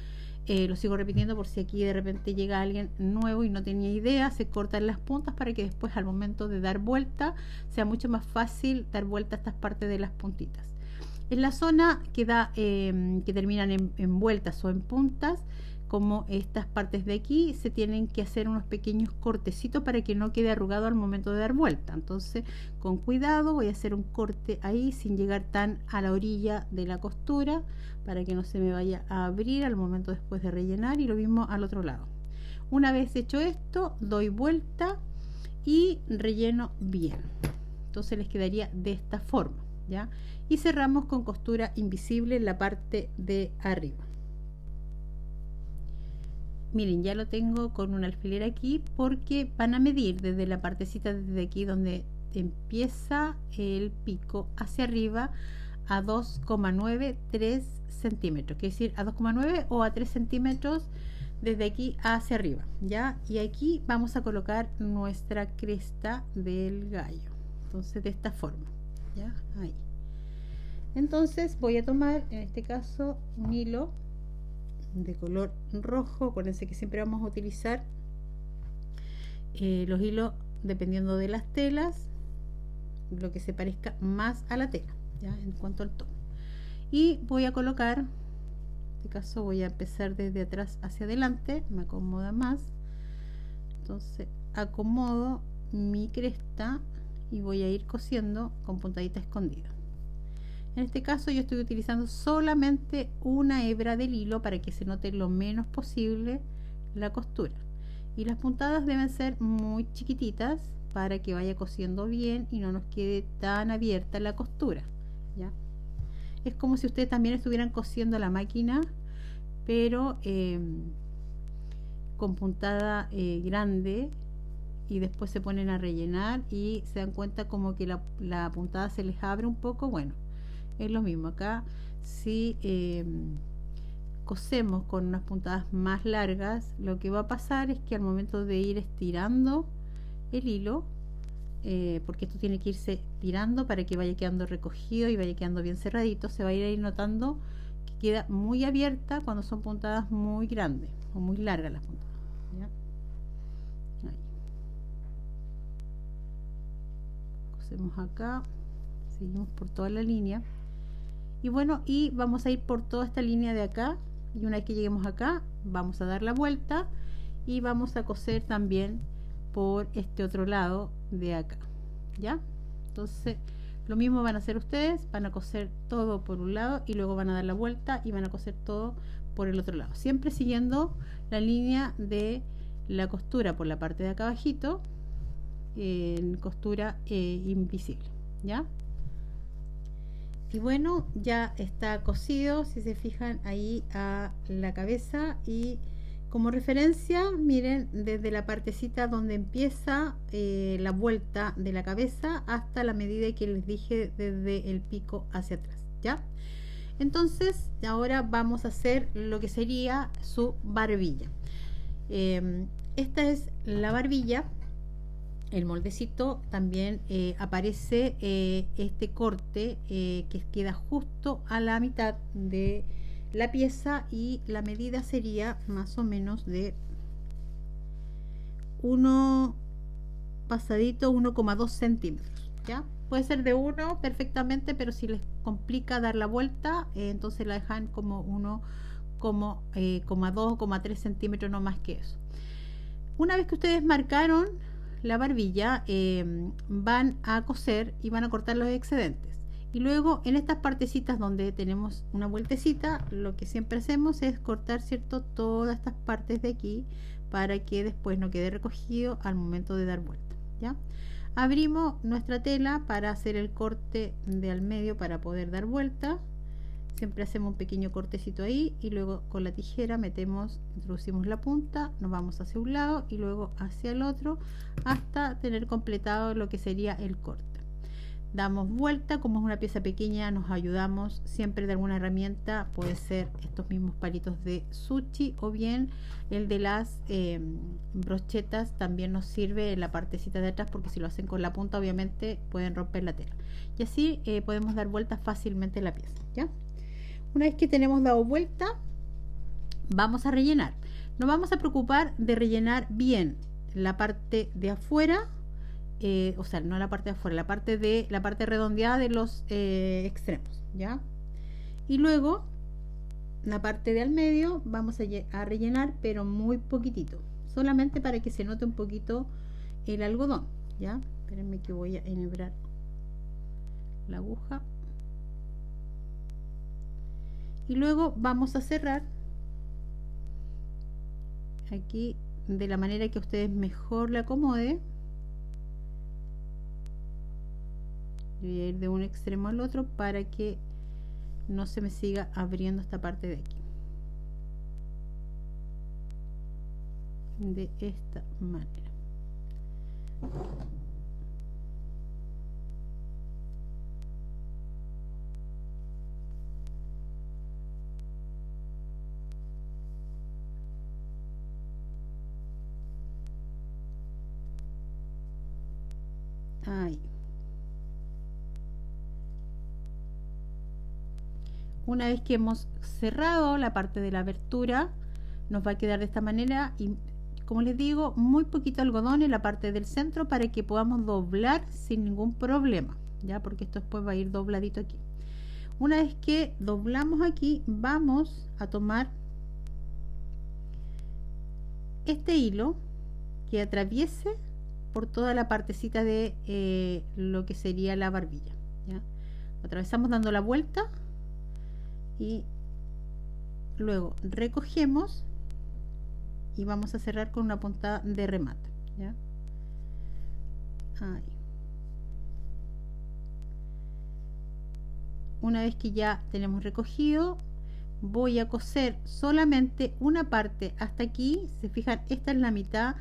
[SPEAKER 1] lo sigo repitiendo por si aquí de repente llega alguien nuevo y no tenía idea. Se cortan las puntas para que después, al momento de dar vuelta, sea mucho más fácil dar vuelta a estas partes de las puntitas. En la zona que terminan en vueltas o en puntas, como estas partes de aquí, se tienen que hacer unos pequeños cortecitos para que no quede arrugado al momento de dar vuelta. Entonces, con cuidado voy a hacer un corte ahí sin llegar tan a la orilla de la costura, para que no se me vaya a abrir al momento después de rellenar, y lo mismo al otro lado. Una vez hecho esto, doy vuelta y relleno bien. Entonces les quedaría de esta forma, ¿ya? Y cerramos con costura invisible en la parte de arriba. Miren, ya lo tengo con un alfiler aquí, porque van a medir desde la partecita desde aquí donde empieza el pico hacia arriba a 2,93 centímetros, quiere decir a 2,9 o a 3 centímetros desde aquí hacia arriba, ¿ya? Y aquí vamos a colocar nuestra cresta del gallo, entonces de esta forma, ¿ya? Ahí. Entonces voy a tomar, en este caso, un hilo de color rojo. Acuérdense que siempre vamos a utilizar los hilos dependiendo de las telas, lo que se parezca más a la tela, ¿ya? En cuanto al tono. Y voy a colocar, en este caso voy a empezar desde atrás hacia adelante, me acomoda más. Entonces acomodo mi cresta y voy a ir cosiendo con puntadita escondida. En este caso yo estoy utilizando solamente una hebra del hilo para que se note lo menos posible la costura, y las puntadas deben ser muy chiquititas para que vaya cosiendo bien y no nos quede tan abierta la costura, ¿ya? Es como si ustedes también estuvieran cosiendo la máquina, pero con puntada grande, y después se ponen a rellenar y se dan cuenta como que la puntada se les abre un poco. Bueno, es lo mismo acá. Si cosemos con unas puntadas más largas, lo que va a pasar es que al momento de ir estirando el hilo, porque esto tiene que irse estirando para que vaya quedando recogido y vaya quedando bien cerradito, se va a ir notando que queda muy abierta cuando son puntadas muy grandes o muy largas las puntadas, ¿ya? Ahí. Cosemos acá, seguimos por toda la línea, y bueno, y vamos a ir por toda esta línea de acá, y una vez que lleguemos acá vamos a dar la vuelta y vamos a coser también por este otro lado de acá, ¿ya? Entonces lo mismo van a hacer ustedes, van a coser todo por un lado y luego van a dar la vuelta y van a coser todo por el otro lado, siempre siguiendo la línea de la costura por la parte de acá abajito, en costura invisible, ¿ya? Y bueno, ya está cosido, si se fijan ahí a la cabeza, y como referencia miren desde la partecita donde empieza la vuelta de la cabeza hasta la medida que les dije desde el pico hacia atrás, ¿ya? Entonces ahora vamos a hacer lo que sería su barbilla. Esta es la barbilla. El moldecito también aparece este corte que queda justo a la mitad de la pieza, y la medida sería más o menos de 1 pasadito, 1,2 centímetros, ¿ya? Puede ser de 1 perfectamente, pero si les complica dar la vuelta, entonces la dejan como 1,2 o 3 centímetros, no más que eso. Una vez que ustedes marcaron la barbilla, van a coser y van a cortar los excedentes, y luego en estas partecitas donde tenemos una vueltecita, lo que siempre hacemos es cortar, ¿cierto?, todas estas partes de aquí para que después no quede recogido al momento de dar vuelta, ¿ya? Abrimos nuestra tela para hacer el corte de al medio para poder dar vuelta. Siempre hacemos un pequeño cortecito ahí y luego con la tijera introducimos la punta, nos vamos hacia un lado y luego hacia el otro hasta tener completado lo que sería el corte. Damos vuelta, como es una pieza pequeña nos ayudamos siempre de alguna herramienta, puede ser estos mismos palitos de sushi o bien el de las brochetas, también nos sirve en la partecita de atrás, porque si lo hacen con la punta obviamente pueden romper la tela, y así podemos dar vuelta fácilmente la pieza, ¿ya? Una vez que tenemos dado vuelta, vamos a rellenar. Nos vamos a preocupar de rellenar bien la parte de afuera, o sea, no la parte de afuera, la parte redondeada de los extremos, ¿ya? Y luego la parte de al medio vamos a rellenar, pero muy poquitito, solamente para que se note un poquito el algodón, ¿ya? Espérenme que voy a enhebrar la aguja. Y luego vamos a cerrar aquí de la manera que a ustedes mejor le acomode. Voy a ir de un extremo al otro para que no se me siga abriendo esta parte de aquí, de esta manera. Ahí. Una vez que hemos cerrado la parte de la abertura, nos va a quedar de esta manera, y como les digo, muy poquito algodón en la parte del centro para que podamos doblar sin ningún problema, ya, porque esto después va a ir dobladito aquí. Una vez que doblamos aquí, vamos a tomar este hilo que atraviese por toda la partecita de lo que sería la barbilla, ¿ya? Lo atravesamos dando la vuelta y luego recogemos y vamos a cerrar con una puntada de remate, ¿ya? Ahí. Una vez que ya tenemos recogido, voy a coser solamente una parte hasta aquí. Se fijan, esta es la mitad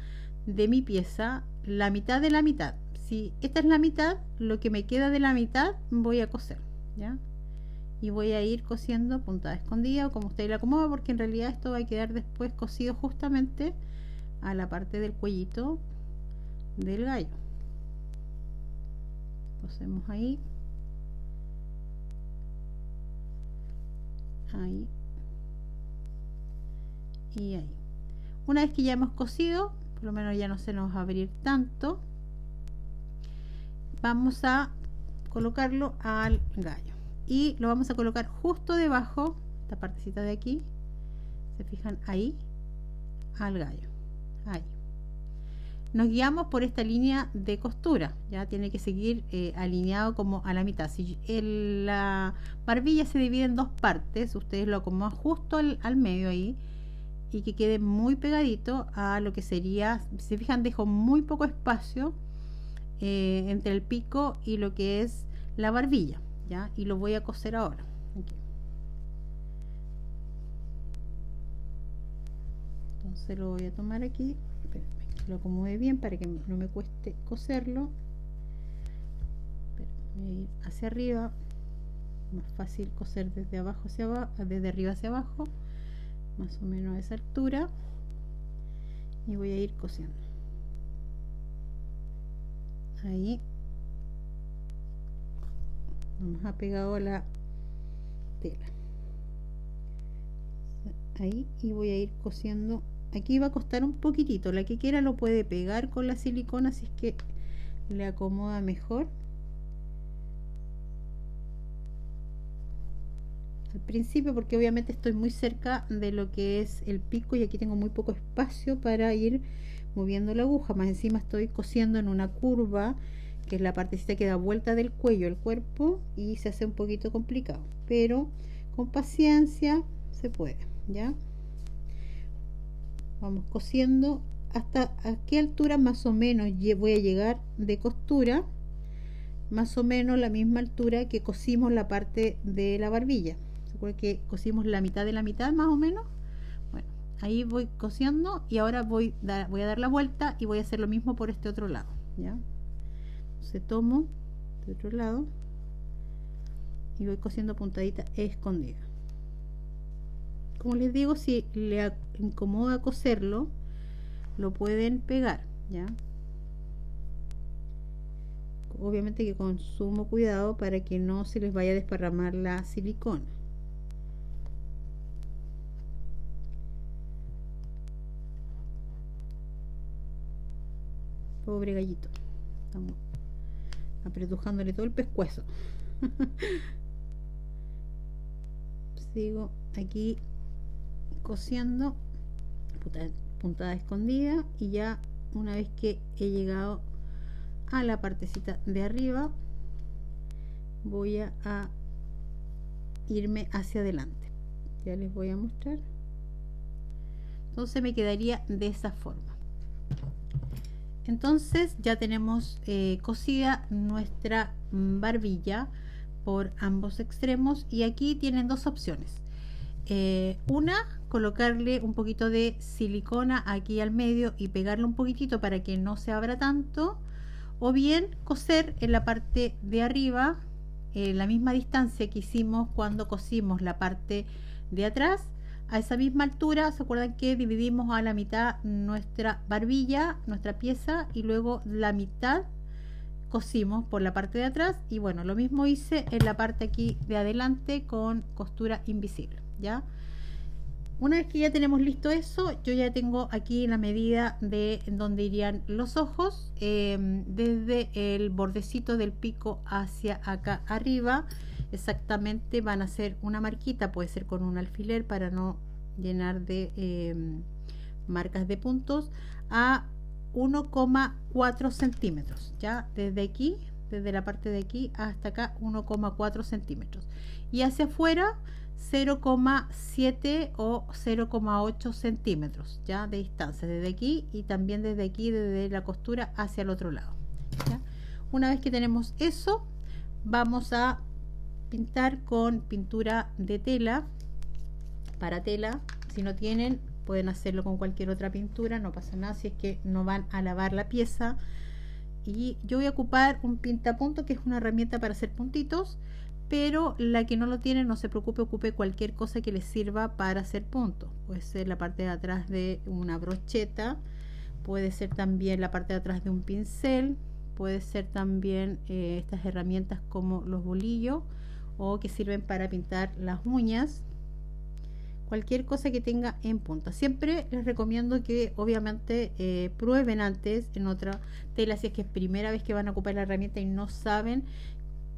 [SPEAKER 1] de mi pieza, la mitad de la mitad. Si esta es la mitad, lo que me queda de la mitad voy a coser, ¿ya? Y voy a ir cosiendo puntada escondida o como usted la acomoda, porque en realidad esto va a quedar después cosido justamente a la parte del cuellito del gallo. Cosemos ahí, ahí y ahí. Una vez que ya hemos cosido, por lo menos ya no se nos va a abrir tanto, vamos a colocarlo al gallo y lo vamos a colocar justo debajo, esta partecita de aquí, se fijan ahí, al gallo, ahí. Nos guiamos por esta línea de costura, ya tiene que seguir alineado como a la mitad. Si la barbilla se divide en dos partes, ustedes lo acomodan justo al medio ahí y que quede muy pegadito a lo que sería, si se fijan, dejo muy poco espacio entre el pico y lo que es la barbilla, ¿ya? Y lo voy a coser ahora. Aquí. Entonces lo voy a tomar aquí, espérame, que lo acomode bien para que no me cueste coserlo. Voy a ir hacia arriba, más fácil coser desde abajo hacia abajo, desde arriba hacia abajo, más o menos a esa altura, y voy a ir cosiendo ahí. Nos ha pegado la tela ahí y voy a ir cosiendo. Aquí va a costar un poquitito, la que quiera lo puede pegar con la silicona si es que le acomoda mejor. Al principio, porque obviamente estoy muy cerca de lo que es el pico y aquí tengo muy poco espacio para ir moviendo la aguja, más encima estoy cosiendo en una curva que es la partecita que da vuelta del cuello al cuerpo y se hace un poquito complicado, pero con paciencia se puede, ¿ya? Vamos cosiendo hasta a qué altura más o menos voy a llegar de costura, más o menos la misma altura que cosimos la parte de la barbilla. ¿Se acuerdan que cosimos la mitad de la mitad más o menos? Bueno, ahí voy cosiendo y ahora voy a dar la vuelta y voy a hacer lo mismo por este otro lado, ¿ya? Entonces tomo de otro lado y voy cosiendo puntadita escondida. Como les digo, si le incomoda coserlo, lo pueden pegar, ¿ya? Obviamente que con sumo cuidado para que no se les vaya a desparramar la silicona. Pobre gallito, estamos apretujándole todo el pescuezo. Sigo aquí cosiendo puntada escondida y ya una vez que he llegado a la partecita de arriba voy a irme hacia adelante. Ya les voy a mostrar. Entonces me quedaría de esa forma. Entonces ya tenemos cosida nuestra barbilla por ambos extremos y aquí tienen dos opciones. Una, colocarle un poquito de silicona aquí al medio y pegarle un poquitito para que no se abra tanto, o bien coser en la parte de arriba la misma distancia que hicimos cuando cosimos la parte de atrás. A esa misma altura, ¿se acuerdan que dividimos a la mitad nuestra barbilla, nuestra pieza, y luego la mitad cosimos por la parte de atrás? Y bueno, lo mismo hice en la parte aquí de adelante con costura invisible, ¿ya? Una vez que ya tenemos listo eso, yo ya tengo aquí la medida de donde irían los ojos, desde el bordecito del pico hacia acá arriba. Exactamente van a hacer una marquita, puede ser con un alfiler para no llenar de marcas de puntos, a 1,4 centímetros, ya desde aquí, desde la parte de aquí hasta acá, 1,4 centímetros, y hacia afuera 0,7 o 0,8 centímetros ya de distancia, desde aquí y también desde aquí, desde la costura hacia el otro lado, ¿ya? Una vez que tenemos eso, vamos a pintar con pintura de tela, para tela. Si no tienen, pueden hacerlo con cualquier otra pintura, no pasa nada si es que no van a lavar la pieza. Y yo voy a ocupar un pintapunto, que es una herramienta para hacer puntitos, pero la que no lo tiene, no se preocupe, ocupe cualquier cosa que les sirva para hacer puntos. Puede ser la parte de atrás de una brocheta, puede ser también la parte de atrás de un pincel, puede ser también estas herramientas como los bolillos, o que sirven para pintar las uñas. Cualquier cosa que tenga en punta. Siempre les recomiendo que obviamente prueben antes en otra tela, si es que es primera vez que van a ocupar la herramienta y no saben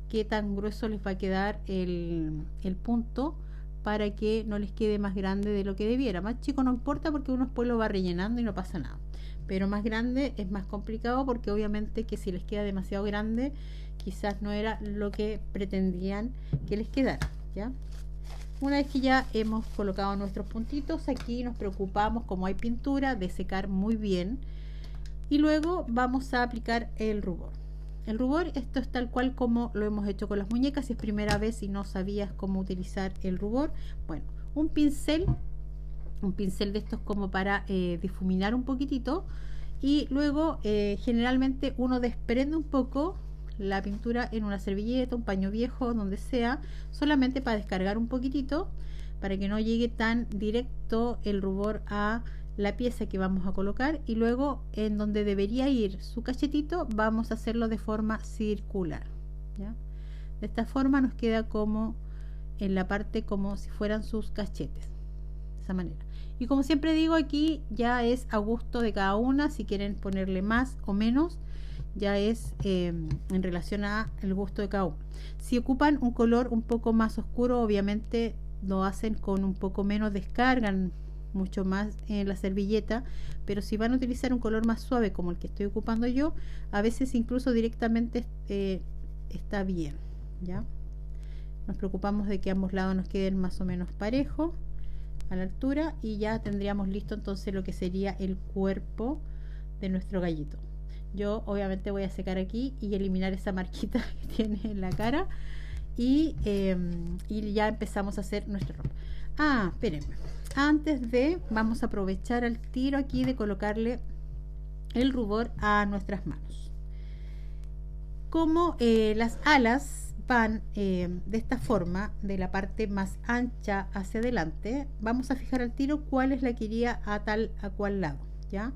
[SPEAKER 1] qué tan grueso les va a quedar el punto, para que no les quede más grande de lo que debiera. Más chico no importa, porque uno después lo va rellenando y no pasa nada, pero más grande es más complicado, porque obviamente que si les queda demasiado grande, quizás no era lo que pretendían que les quedara, ¿ya? Una vez que ya hemos colocado nuestros puntitos, aquí nos preocupamos, como hay pintura, de secar muy bien, y luego vamos a aplicar el rubor. El rubor, esto es tal cual como lo hemos hecho con las muñecas. Si es primera vez y no sabías cómo utilizar el rubor, bueno, un pincel de estos como para difuminar un poquitito, y luego generalmente uno desprende un poco la pintura en una servilleta, un paño viejo, donde sea, solamente para descargar un poquitito, para que no llegue tan directo el rubor a la pieza que vamos a colocar, y luego en donde debería ir su cachetito vamos a hacerlo de forma circular, ¿ya? De esta forma nos queda como en la parte, como si fueran sus cachetes, de esa manera. Y como siempre digo, aquí ya es a gusto de cada una, si quieren ponerle más o menos, ya es en relación a el gusto de cada uno. Si ocupan un color un poco más oscuro, obviamente lo hacen con un poco menos, descargan mucho más en la servilleta, pero si van a utilizar un color más suave como el que estoy ocupando yo, a veces incluso directamente está bien, ¿ya? Nos preocupamos de que ambos lados nos queden más o menos parejos a la altura, y ya tendríamos listo entonces lo que sería el cuerpo de nuestro gallito. Yo obviamente voy a secar aquí y eliminar esa marquita que tiene en la cara, y ya empezamos a hacer nuestra ropa. Espérenme, antes de, vamos a aprovechar al tiro aquí de colocarle el rubor a nuestras manos. Como las alas van de esta forma, de la parte más ancha hacia adelante, vamos a fijar al tiro cuál es la que iría a cuál lado, ¿ya?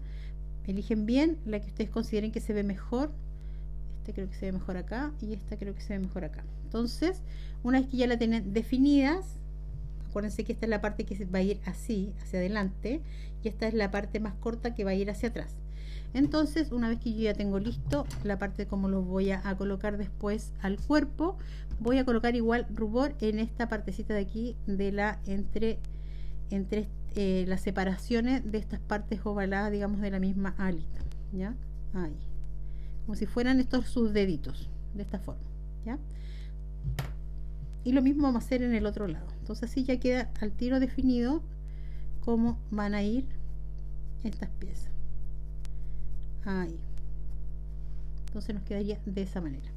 [SPEAKER 1] Eligen bien la que ustedes consideren que se ve mejor. Este creo que se ve mejor acá, y esta creo que se ve mejor acá. Entonces, una vez que ya la tienen definidas, acuérdense que esta es la parte que va a ir así, hacia adelante, y esta es la parte más corta que va a ir hacia atrás. Entonces, una vez que yo ya tengo listo la parte de cómo lo voy a colocar después al cuerpo, voy a colocar igual rubor en esta partecita de aquí, de la entre las separaciones de estas partes ovaladas, digamos, de la misma alita, ¿ya? Ahí, como si fueran estos sus deditos, de esta forma, ¿ya? Y lo mismo vamos a hacer en el otro lado. Entonces así ya queda al tiro definido cómo van a ir estas piezas. Ahí. Entonces nos quedaría de esa manera.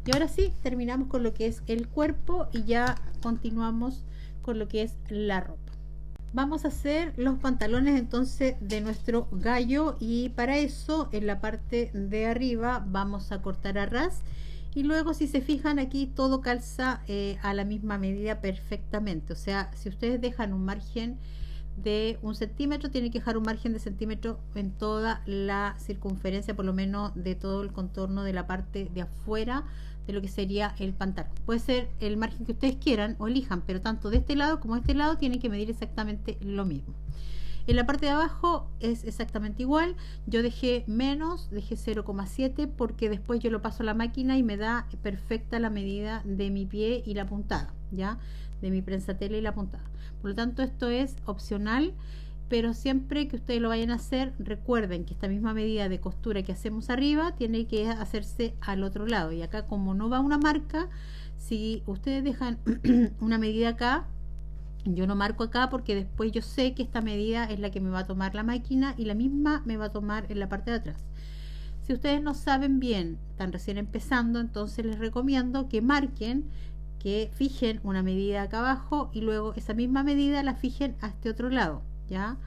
[SPEAKER 1] Y ahora sí, terminamos con lo que es el cuerpo, y ya continuamos con lo que es la ropa. Vamos a hacer los pantalones entonces de nuestro gallo, y para eso en la parte de arriba vamos a cortar a ras, y luego, si se fijan, aquí todo calza a la misma medida perfectamente. O sea, si ustedes dejan un margen de 1 centímetro, tiene que dejar un margen de centímetro en toda la circunferencia, por lo menos de todo el contorno de la parte de afuera de lo que sería el pantalón. Puede ser el margen que ustedes quieran o elijan, pero tanto de este lado como de este lado tienen que medir exactamente lo mismo. En la parte de abajo es exactamente igual. Yo dejé menos, dejé 0,7 porque después yo lo paso a la máquina y me da perfecta la medida de mi pie y la puntada, ¿ya? De mi prensatela y la puntada. Por lo tanto, esto es opcional, pero siempre que ustedes lo vayan a hacer, recuerden que esta misma medida de costura que hacemos arriba tiene que hacerse al otro lado. Y acá, como no va una marca, si ustedes dejan una medida acá, yo no marco acá porque después yo sé que esta medida es la que me va a tomar la máquina y la misma me va a tomar en la parte de atrás. Si ustedes no saben bien, están recién empezando, entonces les recomiendo que marquen, que fijen una medida acá abajo y luego esa misma medida la fijen a este otro lado, ¿ya?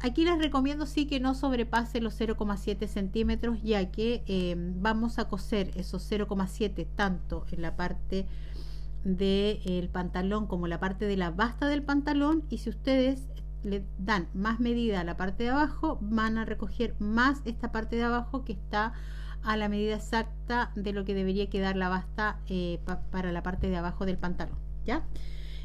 [SPEAKER 1] Aquí les recomiendo sí que no sobrepase los 0,7 centímetros, ya que vamos a coser esos 0,7 tanto en la parte del pantalón como la parte de la basta del pantalón, y si ustedes le dan más medida a la parte de abajo, van a recoger más esta parte de abajo que está a la medida exacta de lo que debería quedar la basta para la parte de abajo del pantalón, ¿ya?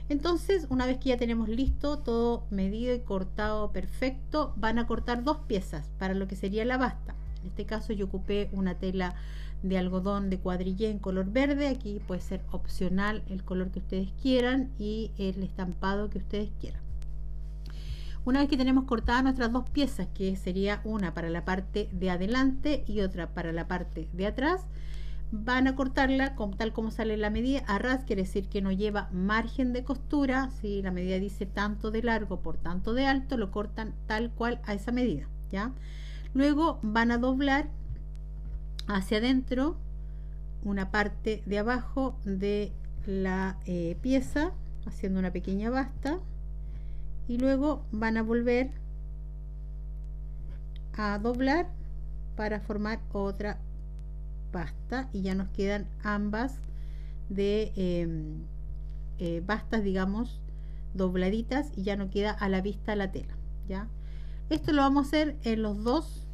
[SPEAKER 1] Entonces, una vez que ya tenemos listo todo medido y cortado perfecto, van a cortar 2 piezas para lo que sería la basta. En este caso yo ocupé una tela de algodón de cuadrillé en color verde. Aquí puede ser opcional el color que ustedes quieran y el estampado que ustedes quieran. Una vez que tenemos cortadas nuestras 2 piezas, que sería una para la parte de adelante y otra para la parte de atrás, van a cortarla tal como sale la medida a ras, quiere decir que no lleva margen de costura. Si la medida dice tanto de largo por tanto de alto, lo cortan tal cual a esa medida, ¿ya? Luego van a doblar hacia adentro una parte de abajo de la pieza, haciendo una pequeña basta, y luego van a volver a doblar para formar otra basta, y ya nos quedan ambas de bastas, digamos, dobladitas, y ya no queda a la vista la tela, ¿ya? Esto lo vamos a hacer en los dos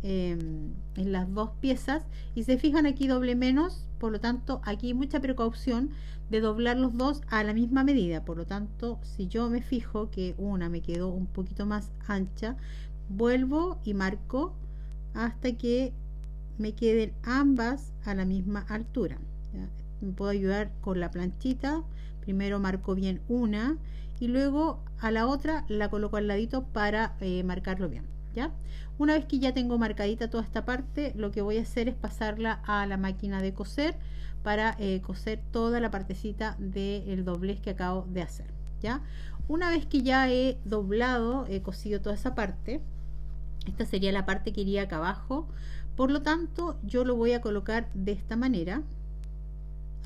[SPEAKER 1] en las 2 piezas, y se fijan aquí doble menos, por lo tanto aquí hay mucha precaución de doblar los dos a la misma medida. Por lo tanto, si yo me fijo que una me quedó un poquito más ancha, vuelvo y marco hasta que me queden ambas a la misma altura, ¿ya? Me puedo ayudar con la planchita. Primero marco bien una y luego a la otra la coloco al ladito para marcarlo bien, ¿ya? Una vez que ya tengo marcadita toda esta parte, lo que voy a hacer es pasarla a la máquina de coser para coser toda la partecita del doblez que acabo de hacer, ¿ya? Una vez que ya he doblado, he cosido toda esa parte, esta sería la parte que iría acá abajo. Por lo tanto, yo lo voy a colocar de esta manera,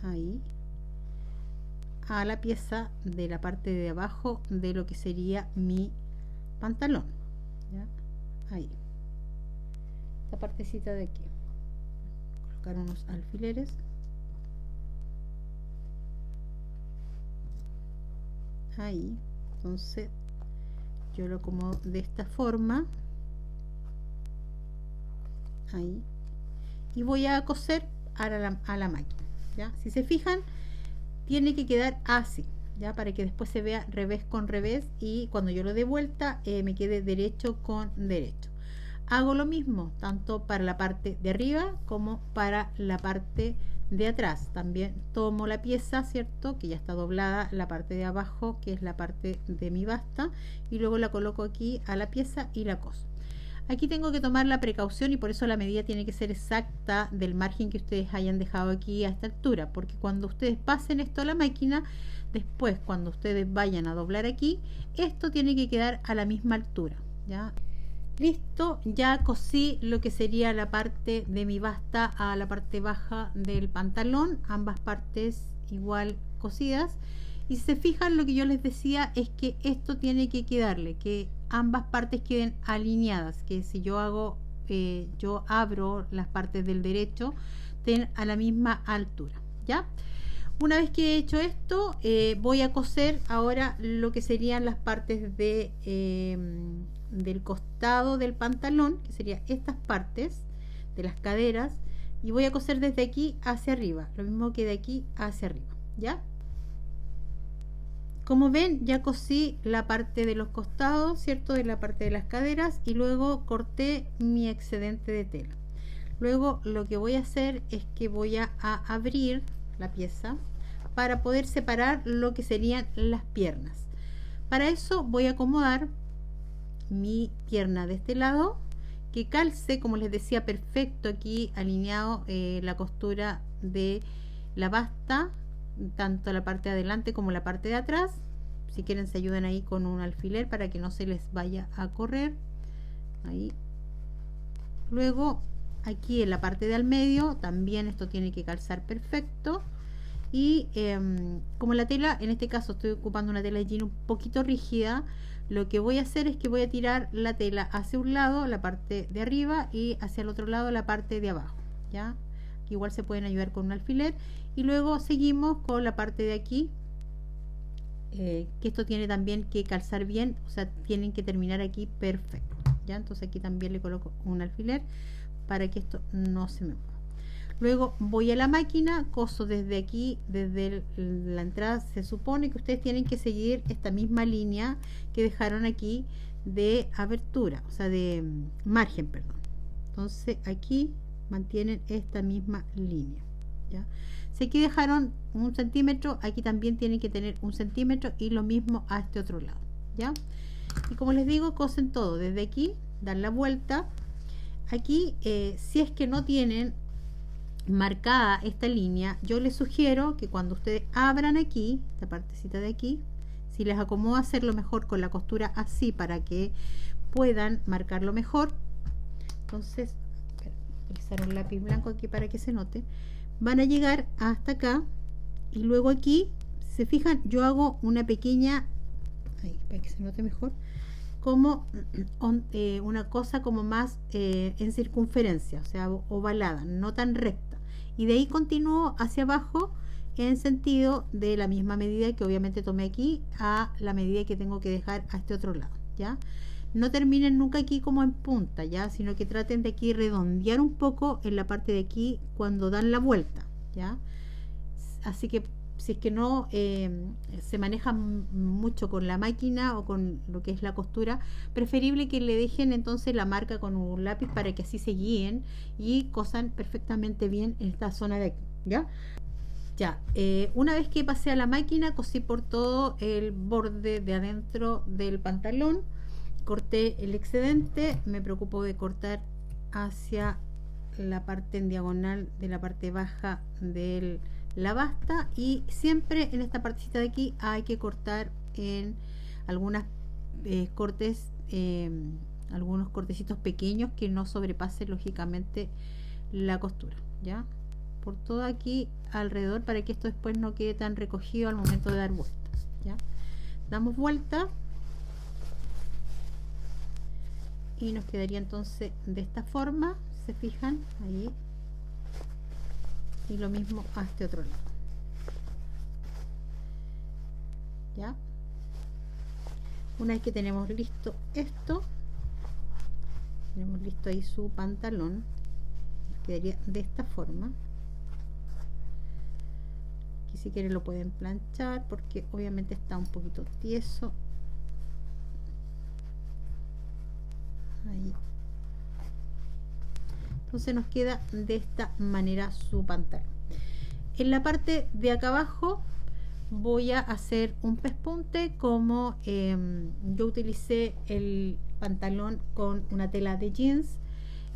[SPEAKER 1] ahí, a la pieza de la parte de abajo de lo que sería mi pantalón, ¿ya? Ahí, esta partecita de aquí, colocar unos alfileres, ahí. Entonces yo lo acomodo de esta forma, ahí, y voy a coser a la máquina, ¿ya? Si se fijan, tiene que quedar así, ya, para que después se vea revés con revés, y cuando yo lo dé vuelta me quede derecho con derecho. Hago lo mismo tanto para la parte de arriba como para la parte de atrás. También tomo la pieza, cierto, que ya está doblada, la parte de abajo, que es la parte de mi basta, y luego la coloco aquí a la pieza y la coso. Aquí tengo que tomar la precaución, y por eso la medida tiene que ser exacta del margen que ustedes hayan dejado aquí a esta altura, porque cuando ustedes pasen esto a la máquina, después cuando ustedes vayan a doblar aquí, esto tiene que quedar a la misma altura, ¿ya? Listo, ya cosí lo que sería la parte de mi basta a la parte baja del pantalón, ambas partes igual cosidas. Y si se fijan, lo que yo les decía es que esto tiene que quedarle, que ambas partes queden alineadas, que si yo hago, yo abro las partes del derecho, estén a la misma altura, ¿ya? Una vez que he hecho esto, voy a coser ahora lo que serían las partes del costado del pantalón, que serían estas partes de las caderas, y voy a coser desde aquí hacia arriba, lo mismo que de aquí hacia arriba, ¿ya? Como ven, ya cosí la parte de los costados, ¿cierto? De la parte de las caderas, y luego corté mi excedente de tela. Luego lo que voy a hacer es que voy a abrir la pieza para poder separar lo que serían las piernas. Para eso voy a acomodar mi pierna de este lado, que calce, como les decía, perfecto aquí alineado la costura de la basta, tanto la parte de adelante como la parte de atrás. Si quieren se ayudan ahí con un alfiler para que no se les vaya a correr. Ahí. Luego aquí en la parte de al medio también esto tiene que calzar perfecto. Y como la tela, en este caso estoy ocupando una tela de jean un poquito rígida, lo que voy a hacer es que voy a tirar la tela hacia un lado, la parte de arriba, y hacia el otro lado, la parte de abajo, ¿ya? Igual se pueden ayudar con un alfiler. Y luego seguimos con la parte de aquí, que esto tiene también que calzar bien, o sea, tienen que terminar aquí perfecto, ¿ya? Entonces aquí también le coloco un alfiler para que esto no se me mueva. Luego voy a la máquina, coso desde aquí, desde la entrada. Se supone que ustedes tienen que seguir esta misma línea que dejaron aquí de abertura, o sea, de margen, perdón. Entonces aquí mantienen esta misma línea, ¿ya? Si aquí dejaron 1 centímetro, aquí también tienen que tener 1 centímetro, y lo mismo a este otro lado, ¿ya? Y como les digo, cosen todo desde aquí, dan la vuelta. Aquí, si es que no tienen marcada esta línea, yo les sugiero que cuando ustedes abran aquí, esta partecita de aquí, si les acomoda hacerlo mejor con la costura así para que puedan marcarlo mejor. Entonces, voy a utilizar un lápiz blanco aquí para que se note. Van a llegar hasta acá, y luego aquí, si se fijan, yo hago una pequeña, ahí, para que se note mejor, como una cosa como más en circunferencia, o sea, ovalada, no tan recta. Y de ahí continúo hacia abajo en sentido de la misma medida que obviamente tomé aquí a la medida que tengo que dejar a este otro lado, ¿ya? No terminen nunca aquí como en punta, ¿ya? Sino que traten de aquí redondear un poco en la parte de aquí cuando dan la vuelta, ¿ya? Así que si es que no se manejan mucho con la máquina o con lo que es la costura, preferible que le dejen entonces la marca con un lápiz para que así se guíen y cosan perfectamente bien en esta zona de aquí, ¿ya? Ya, una vez que pasé a la máquina, cosí por todo el borde de adentro del pantalón, corté el excedente, me preocupo de cortar hacia la parte en diagonal de la parte baja del la basta, y siempre en esta partecita de aquí hay que cortar en algunas cortes, algunos cortecitos pequeños que no sobrepasen lógicamente la costura, ¿ya? Por todo aquí alrededor para que esto después no quede tan recogido al momento de dar vuelta, ¿ya? Damos vuelta y nos quedaría entonces de esta forma, se fijan ahí, y lo mismo a este otro lado, ¿ya? Una vez que tenemos listo esto, tenemos listo ahí su pantalón, nos quedaría de esta forma. Aquí si quieren lo pueden planchar porque obviamente está un poquito tieso. Ahí. Entonces nos queda de esta manera su pantalón. En la parte de acá abajo voy a hacer un pespunte, como yo utilicé el pantalón con una tela de jeans.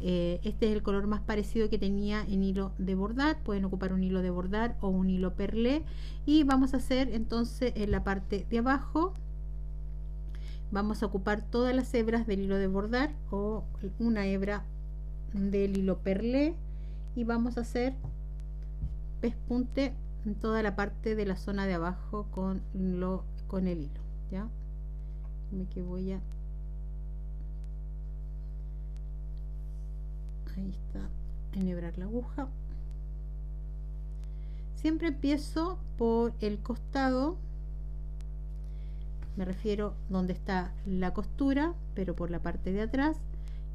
[SPEAKER 1] Este es el color más parecido que tenía en hilo de bordar. Pueden ocupar un hilo de bordar o un hilo perlé, y vamos a hacer entonces en la parte de abajo, vamos a ocupar todas las hebras del hilo de bordar o una hebra del hilo perlé, y vamos a hacer pespunte en toda la parte de la zona de abajo con el hilo, ¿ya? Que voy a, ahí está, enhebrar la aguja. Siempre empiezo por el costado, me refiero donde está la costura, pero por la parte de atrás.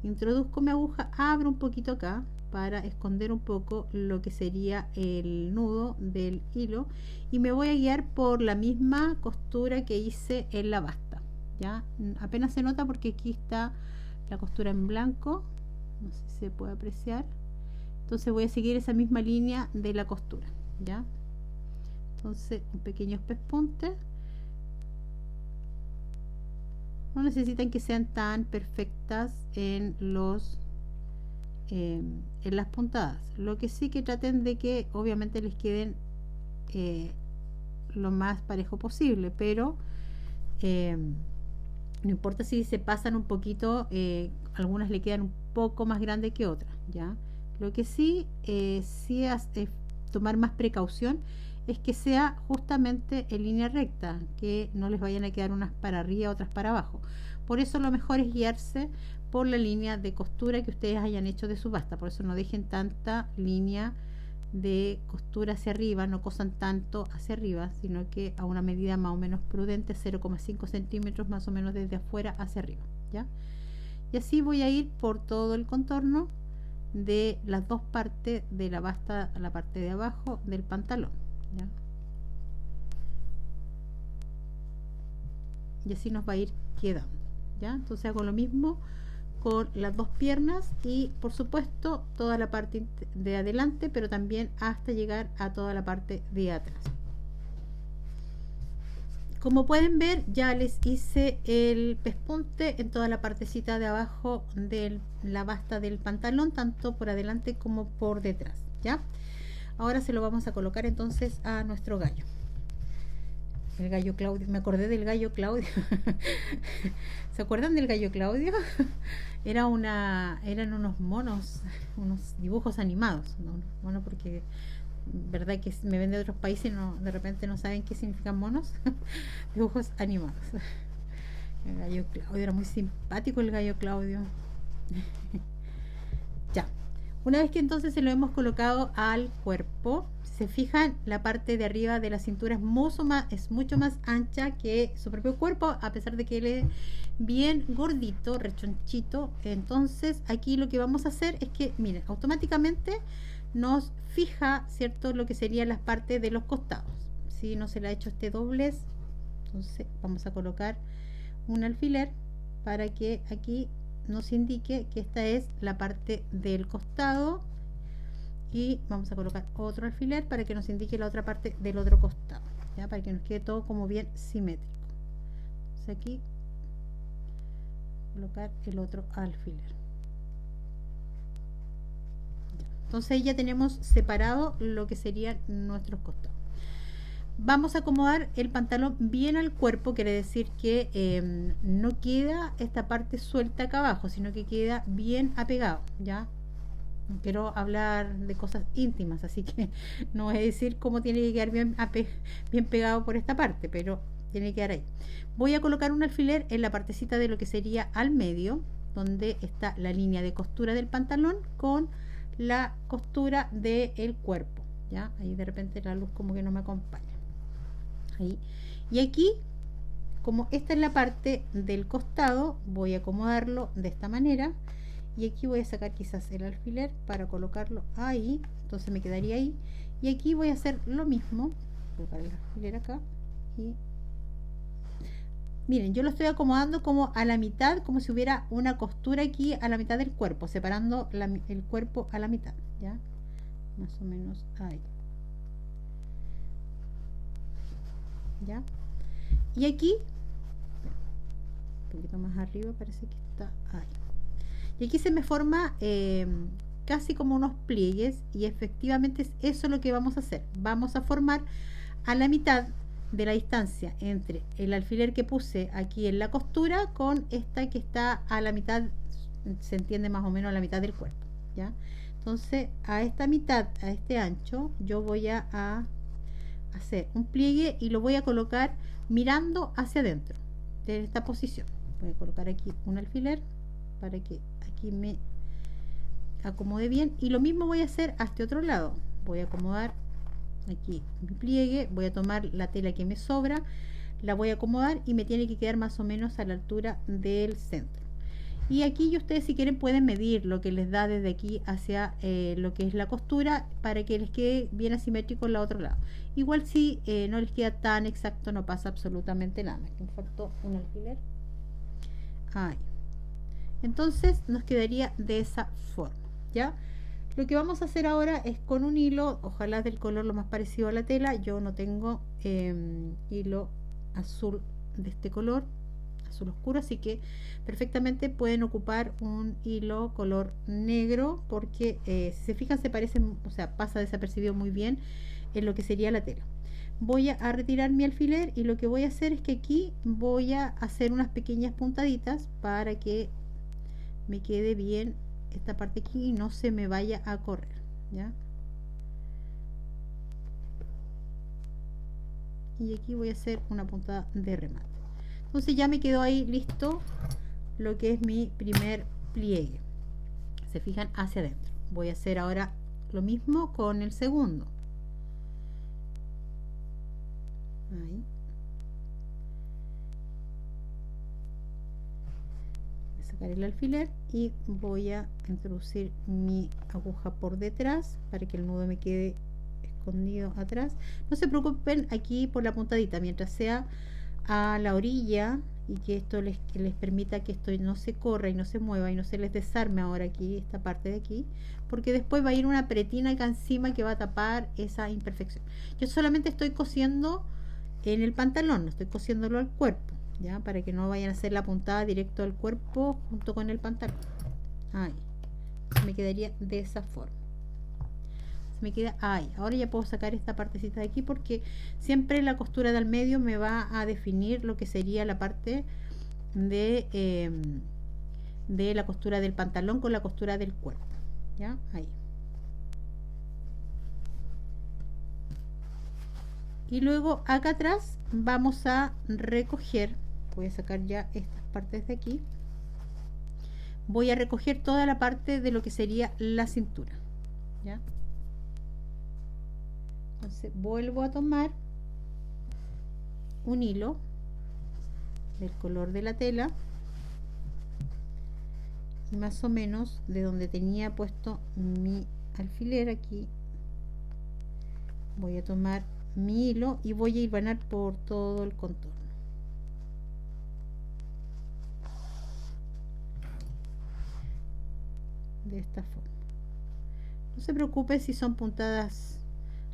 [SPEAKER 1] Introduzco mi aguja, abro un poquito acá para esconder un poco lo que sería el nudo del hilo, y me voy a guiar por la misma costura que hice en la basta. Ya apenas se nota porque aquí está la costura en blanco, no sé si se puede apreciar. Entonces voy a seguir esa misma línea de la costura, ya. Entonces pequeños pespuntes, no necesitan que sean tan perfectas en los en las puntadas. Lo que sí, que traten de que obviamente les queden lo más parejo posible, pero no importa si se pasan un poquito, algunas le quedan un poco más grandes que otras, ya. Lo que sí, tomar más precaución es que sea justamente en línea recta, que no les vayan a quedar unas para arriba, otras para abajo. Por eso lo mejor es guiarse por la línea de costura que ustedes hayan hecho de su basta. Por eso no dejen tanta línea de costura hacia arriba, no cosan tanto hacia arriba, sino que a una medida más o menos prudente, 0,5 centímetros más o menos desde afuera hacia arriba, ¿ya? Y así voy a ir por todo el contorno de las dos partes de la basta, a la parte de abajo del pantalón, ¿ya? Y así nos va a ir quedando, ¿ya? Entonces hago lo mismo con las dos piernas y por supuesto toda la parte de adelante, pero también hasta llegar a toda la parte de atrás. Como pueden ver, ya les hice el pespunte en toda la partecita de abajo de la basta del pantalón, tanto por adelante como por detrás, ¿ya? Ahora se lo vamos a colocar entonces a nuestro gallo. El gallo Claudio, me acordé del gallo Claudio. ¿Se acuerdan del gallo Claudio? Eran unos monos, unos dibujos animados, ¿no? Bueno, porque verdad que me ven de otros países y de repente no saben qué significan monos. Dibujos animados. El gallo Claudio era muy simpático, el gallo Claudio. Ya. Una vez que entonces se lo hemos colocado al cuerpo, si se fijan, la parte de arriba de la cintura es mucho más ancha que su propio cuerpo, a pesar de que él es bien gordito, rechonchito. Entonces aquí lo que vamos a hacer es que, miren, automáticamente nos fija, ¿cierto?, lo que serían las partes de los costados. Si no se le ha hecho este doblez, entonces vamos a colocar un alfiler para que aquí nos indique que esta es la parte del costado, y vamos a colocar otro alfiler para que nos indique la otra parte del otro costado, ¿ya? Para que nos quede todo como bien simétrico. Entonces aquí colocar el otro alfiler. Ya. Entonces ya tenemos separado lo que serían nuestros costados. Vamos a acomodar el pantalón bien al cuerpo, quiere decir que no queda esta parte suelta acá abajo, sino que queda bien apegado, ¿ya? No quiero hablar de cosas íntimas, así que no voy a decir cómo tiene que quedar bien pegado por esta parte, pero tiene que quedar ahí. Voy a colocar un alfiler en la partecita de lo que sería al medio, donde está la línea de costura del pantalón con la costura del cuerpo, ¿ya? Ahí de repente la luz como que no me acompaña. Ahí. Y aquí, como esta es la parte del costado, voy a acomodarlo de esta manera, y aquí voy a sacar quizás el alfiler para colocarlo ahí, entonces me quedaría ahí. Y aquí voy a hacer lo mismo, colocar el alfiler acá, y miren, yo lo estoy acomodando como a la mitad, como si hubiera una costura aquí a la mitad del cuerpo, separando el cuerpo a la mitad, ¿ya? Más o menos ahí. ¿Ya? Y aquí, un poquito más arriba, parece que está ahí. Y aquí se me forma casi como unos pliegues, y efectivamente es eso lo que vamos a hacer. Vamos a formar a la mitad de la distancia entre el alfiler que puse aquí en la costura con esta que está a la mitad, se entiende más o menos a la mitad del cuerpo, ¿ya? Entonces a esta mitad, a este ancho, yo voy a hacer un pliegue y lo voy a colocar mirando hacia adentro de esta posición. Voy a colocar aquí un alfiler para que aquí me acomode bien, y lo mismo voy a hacer a este otro lado. Voy a acomodar aquí mi pliegue, voy a tomar la tela que me sobra, la voy a acomodar y me tiene que quedar más o menos a la altura del centro. Y aquí ustedes si quieren pueden medir lo que les da desde aquí hacia lo que es la costura para que les quede bien asimétrico el otro lado. Igual si no les queda tan exacto no pasa absolutamente nada. Aquí me faltó un alfiler. Ahí. Entonces nos quedaría de esa forma, ¿ya? Lo que vamos a hacer ahora es con un hilo, ojalá del color lo más parecido a la tela. Yo no tengo hilo azul de este color, azul oscuro, así que perfectamente pueden ocupar un hilo color negro porque si se fijan se parecen, o sea, pasa desapercibido muy bien en lo que sería la tela. Voy a retirar mi alfiler y lo que voy a hacer es que aquí voy a hacer unas pequeñas puntaditas para que me quede bien esta parte aquí y no se me vaya a correr, ¿ya? Y aquí voy a hacer una puntada de remate. Entonces ya me quedó ahí listo lo que es mi primer pliegue. Se fijan hacia adentro. Voy a hacer ahora lo mismo con el segundo. Ahí. Voy a sacar el alfiler y voy a introducir mi aguja por detrás para que el nudo me quede escondido atrás. No se preocupen aquí por la puntadita, mientras sea a la orilla y que esto les permita que esto no se corra y no se mueva y no se les desarme ahora aquí, esta parte de aquí, porque después va a ir una pretina acá encima que va a tapar esa imperfección. Yo solamente estoy cosiendo en el pantalón, no estoy cosiéndolo al cuerpo, ya, para que no vayan a hacer la puntada directo al cuerpo junto con el pantalón. Ahí me quedaría de esa forma. Me queda ahí. Ahora ya puedo sacar esta partecita de aquí porque siempre la costura del medio me va a definir lo que sería la parte de la costura del pantalón con la costura del cuerpo, ya, ahí. Y luego acá atrás vamos a recoger, voy a sacar ya estas partes de aquí, voy a recoger toda la parte de lo que sería la cintura, ya. Entonces vuelvo a tomar un hilo del color de la tela y más o menos de donde tenía puesto mi alfiler, aquí voy a tomar mi hilo y voy a hilvanar por todo el contorno. De esta forma. No se preocupe si son puntadas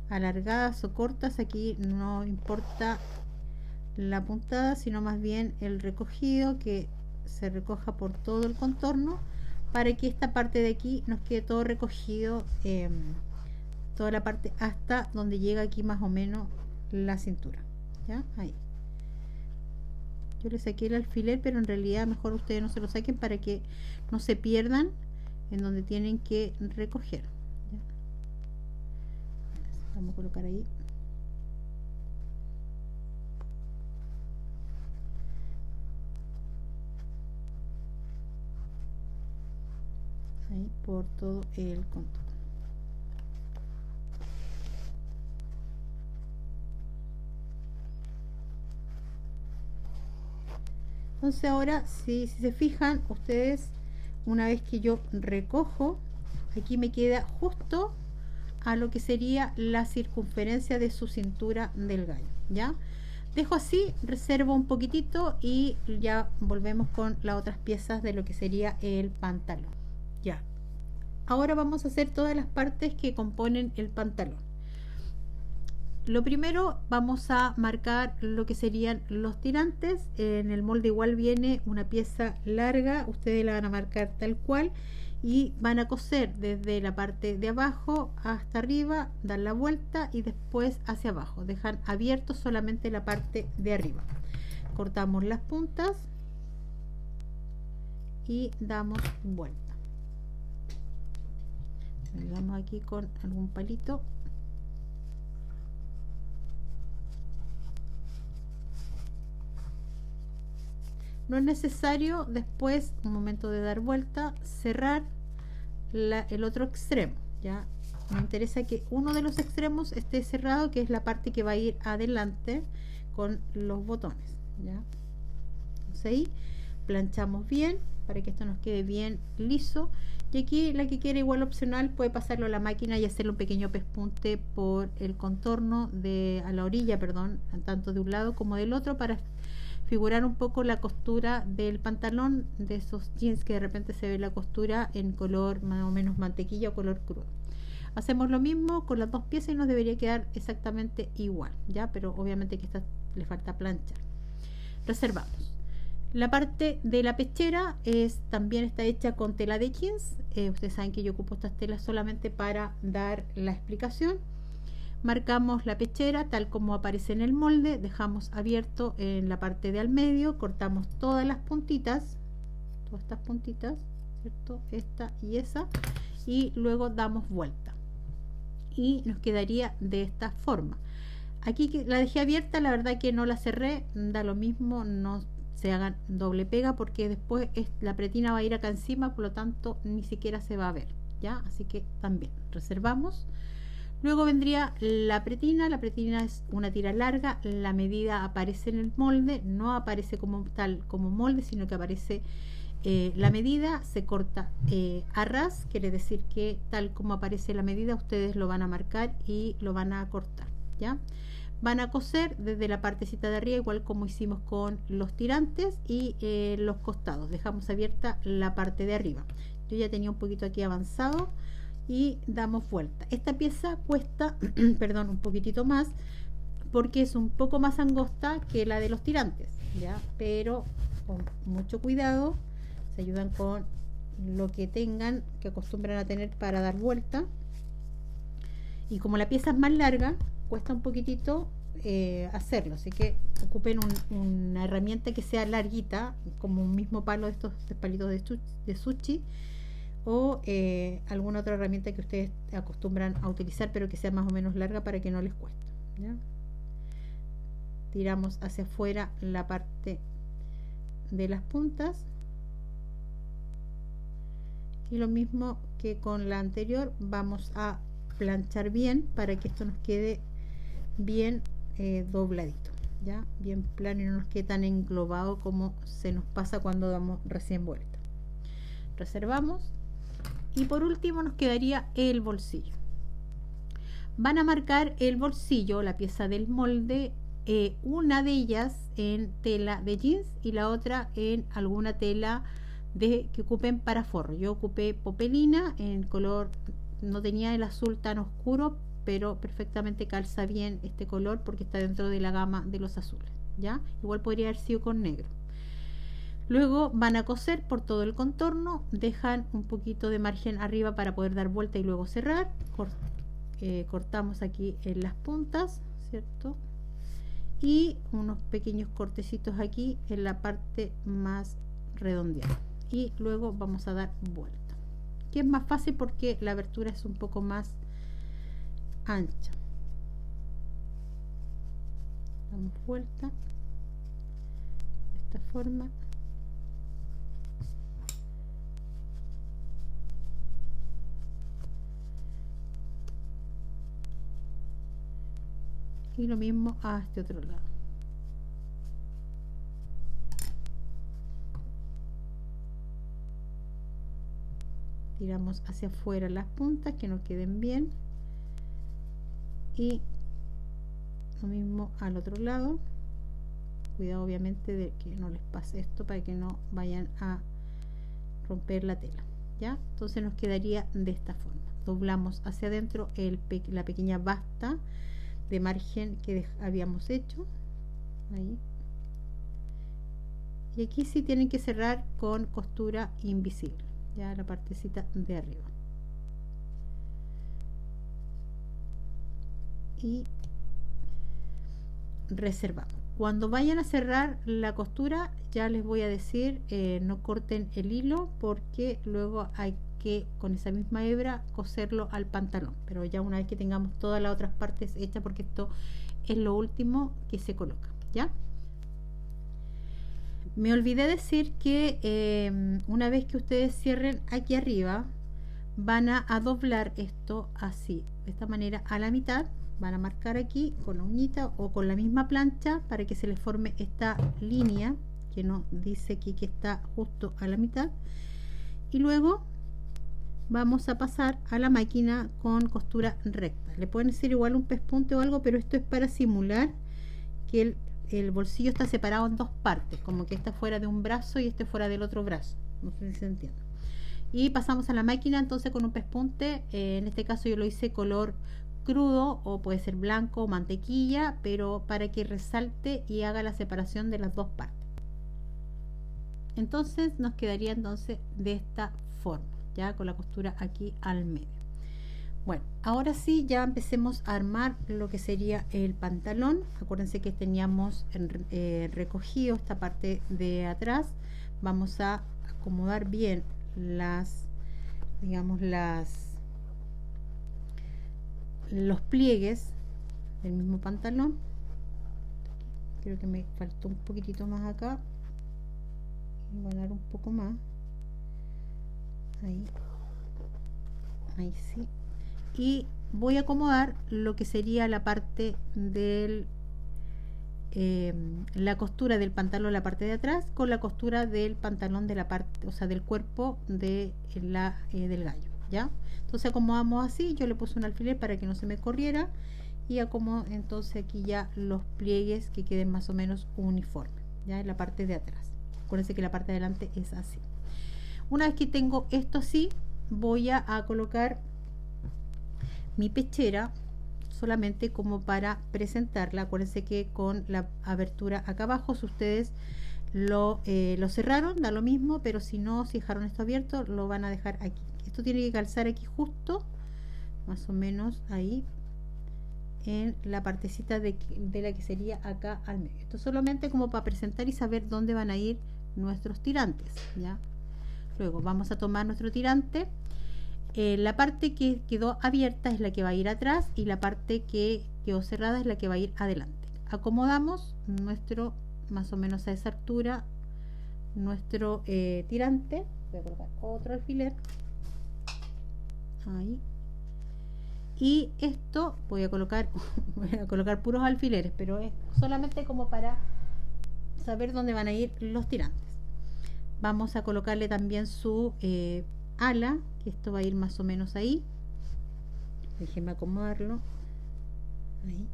[SPEAKER 1] alargadas o cortas, aquí no importa la puntada sino más bien el recogido, que se recoja por todo el contorno para que esta parte de aquí nos quede todo recogido, toda la parte hasta donde llega aquí más o menos la cintura, ya, ahí. Yo le saqué el alfiler, pero en realidad mejor ustedes no se lo saquen para que no se pierdan en donde tienen que recoger. Vamos a colocar ahí. Ahí por todo el contorno. Entonces ahora si se fijan ustedes, una vez que yo recojo, aquí me queda justo a lo que sería la circunferencia de su cintura del gallo, ya. Dejo así, reservo un poquitito y ya volvemos con las otras piezas de lo que sería el pantalón, ya. Ahora vamos a hacer todas las partes que componen el pantalón. Lo primero vamos a marcar lo que serían los tirantes. En el molde igual viene una pieza larga, ustedes la van a marcar tal cual y van a coser desde la parte de abajo hasta arriba, dar la vuelta y después hacia abajo, dejan abierto solamente la parte de arriba. Cortamos las puntas y damos vuelta. Le damos aquí con algún palito. No es necesario después, un momento de dar vuelta, cerrar el otro extremo, ya. Me interesa que uno de los extremos esté cerrado, que es la parte que va a ir adelante con los botones, ¿ya? Entonces ahí planchamos bien para que esto nos quede bien liso. Y aquí la que quiere, igual opcional, puede pasarlo a la máquina y hacerle un pequeño pespunte por el contorno a la orilla, perdón, tanto de un lado como del otro, para figurar un poco la costura del pantalón, de esos jeans que de repente se ve la costura en color más o menos mantequilla o color crudo. Hacemos lo mismo con las dos piezas y nos debería quedar exactamente igual, ¿ya? Pero obviamente que esta le falta planchar. Reservamos. La parte de la pechera también está hecha con tela de jeans. Ustedes saben que yo ocupo estas telas solamente para dar la explicación. Marcamos la pechera tal como aparece en el molde, dejamos abierto en la parte de al medio, cortamos todas las puntitas, todas estas puntitas, ¿cierto? Esta y esa, y luego damos vuelta. Y nos quedaría de esta forma. Aquí la dejé abierta, la verdad que no la cerré, da lo mismo, no se hagan doble pega porque después la pretina va a ir acá encima, por lo tanto ni siquiera se va a ver, ¿ya? Así que también reservamos. Luego vendría la pretina es una tira larga, la medida aparece en el molde, no aparece como tal como molde, sino que aparece la medida, se corta a ras, quiere decir que tal como aparece la medida ustedes lo van a marcar y lo van a cortar, ¿ya? Van a coser desde la partecita de arriba, igual como hicimos con los tirantes y los costados. Dejamos abierta la parte de arriba. Yo ya tenía un poquito aquí avanzado y damos vuelta. Esta pieza cuesta, perdón, un poquitito más porque es un poco más angosta que la de los tirantes, ¿ya? Pero con mucho cuidado, se ayudan con lo que tengan, que acostumbran a tener para dar vuelta. Y como la pieza es más larga, cuesta un poquitito hacerlo, así que ocupen una herramienta que sea larguita, como un mismo palo de estos palitos de sushi, o alguna otra herramienta que ustedes acostumbran a utilizar, pero que sea más o menos larga para que no les cueste, ¿ya? Tiramos hacia afuera la parte de las puntas y lo mismo que con la anterior, vamos a planchar bien para que esto nos quede bien dobladito, ya bien plano y no nos quede tan englobado como se nos pasa cuando damos recién vuelta. Reservamos. Y por último nos quedaría el bolsillo. Van a marcar el bolsillo, la pieza del molde, una de ellas en tela de jeans y la otra en alguna tela que ocupen para forro. Yo ocupé popelina en color, no tenía el azul tan oscuro, pero perfectamente calza bien este color porque está dentro de la gama de los azules, ¿ya? Igual podría haber sido con negro. Luego van a coser por todo el contorno, dejan un poquito de margen arriba para poder dar vuelta y luego cerrar. Cortamos aquí en las puntas, ¿cierto? Y unos pequeños cortecitos aquí en la parte más redondeada. Y luego vamos a dar vuelta, que es más fácil porque la abertura es un poco más ancha. Damos vuelta de esta forma. Y lo mismo a este otro lado. Tiramos hacia afuera las puntas que nos queden bien y lo mismo al otro lado. Cuidado obviamente de que no les pase esto para que no vayan a romper la tela, ¿ya? Entonces nos quedaría de esta forma. Doblamos hacia adentro la pequeña basta de margen que habíamos hecho ahí, y aquí sí tienen que cerrar con costura invisible, ya la partecita de arriba, y reservamos. Cuando vayan a cerrar la costura ya les voy a decir, no corten el hilo porque luego hay que con esa misma hebra coserlo al pantalón, pero ya una vez que tengamos todas las otras partes hechas, porque esto es lo último que se coloca, ¿ya? Me olvidé decir que una vez que ustedes cierren aquí arriba, van a doblar esto así, de esta manera a la mitad. Van a marcar aquí con la uñita o con la misma plancha para que se les forme esta línea que nos dice aquí que está justo a la mitad, y luego vamos a pasar a la máquina con costura recta. Le pueden decir igual un pespunte o algo, pero esto es para simular que el bolsillo está separado en dos partes, como que está fuera de un brazo y este fuera del otro brazo. No sé si se entiende. Y pasamos a la máquina entonces con un pespunte. En este caso yo lo hice color crudo, o puede ser blanco o mantequilla, pero para que resalte y haga la separación de las dos partes. Entonces nos quedaría entonces de esta forma, ya con la costura aquí al medio. Bueno, ahora sí, ya empecemos a armar lo que sería el pantalón. Acuérdense que teníamos recogido esta parte de atrás. Vamos a acomodar bien los pliegues del mismo pantalón. Creo que me faltó un poquitito más acá. Voy a dar un poco más. Ahí sí. Y voy a acomodar lo que sería la parte del la costura del pantalón, la parte de atrás, con la costura del pantalón de la parte, o sea, del cuerpo de del gallo, ¿ya? Entonces acomodamos así. Yo le puse un alfiler para que no se me corriera, y acomodo entonces aquí ya los pliegues que queden más o menos uniformes, ya en la parte de atrás. Acuérdense que la parte de adelante es así. Una vez que tengo esto así, voy a colocar mi pechera solamente como para presentarla. Acuérdense que con la abertura acá abajo, si ustedes lo cerraron, da lo mismo, pero si no, si dejaron esto abierto, lo van a dejar aquí. Esto tiene que calzar aquí justo, más o menos ahí, en la partecita de la que sería acá al medio. Esto solamente como para presentar y saber dónde van a ir nuestros tirantes, ¿ya? Luego vamos a tomar nuestro tirante. La parte que quedó abierta es la que va a ir atrás, y la parte que quedó cerrada es la que va a ir adelante. Acomodamos nuestro, más o menos a esa altura, nuestro tirante. Voy a colocar otro alfiler ahí, y esto voy a colocar puros alfileres, pero es solamente como para saber dónde van a ir los tirantes. Vamos a colocarle también su ala, que esto va a ir más o menos ahí. Déjenme acomodarlo ahí.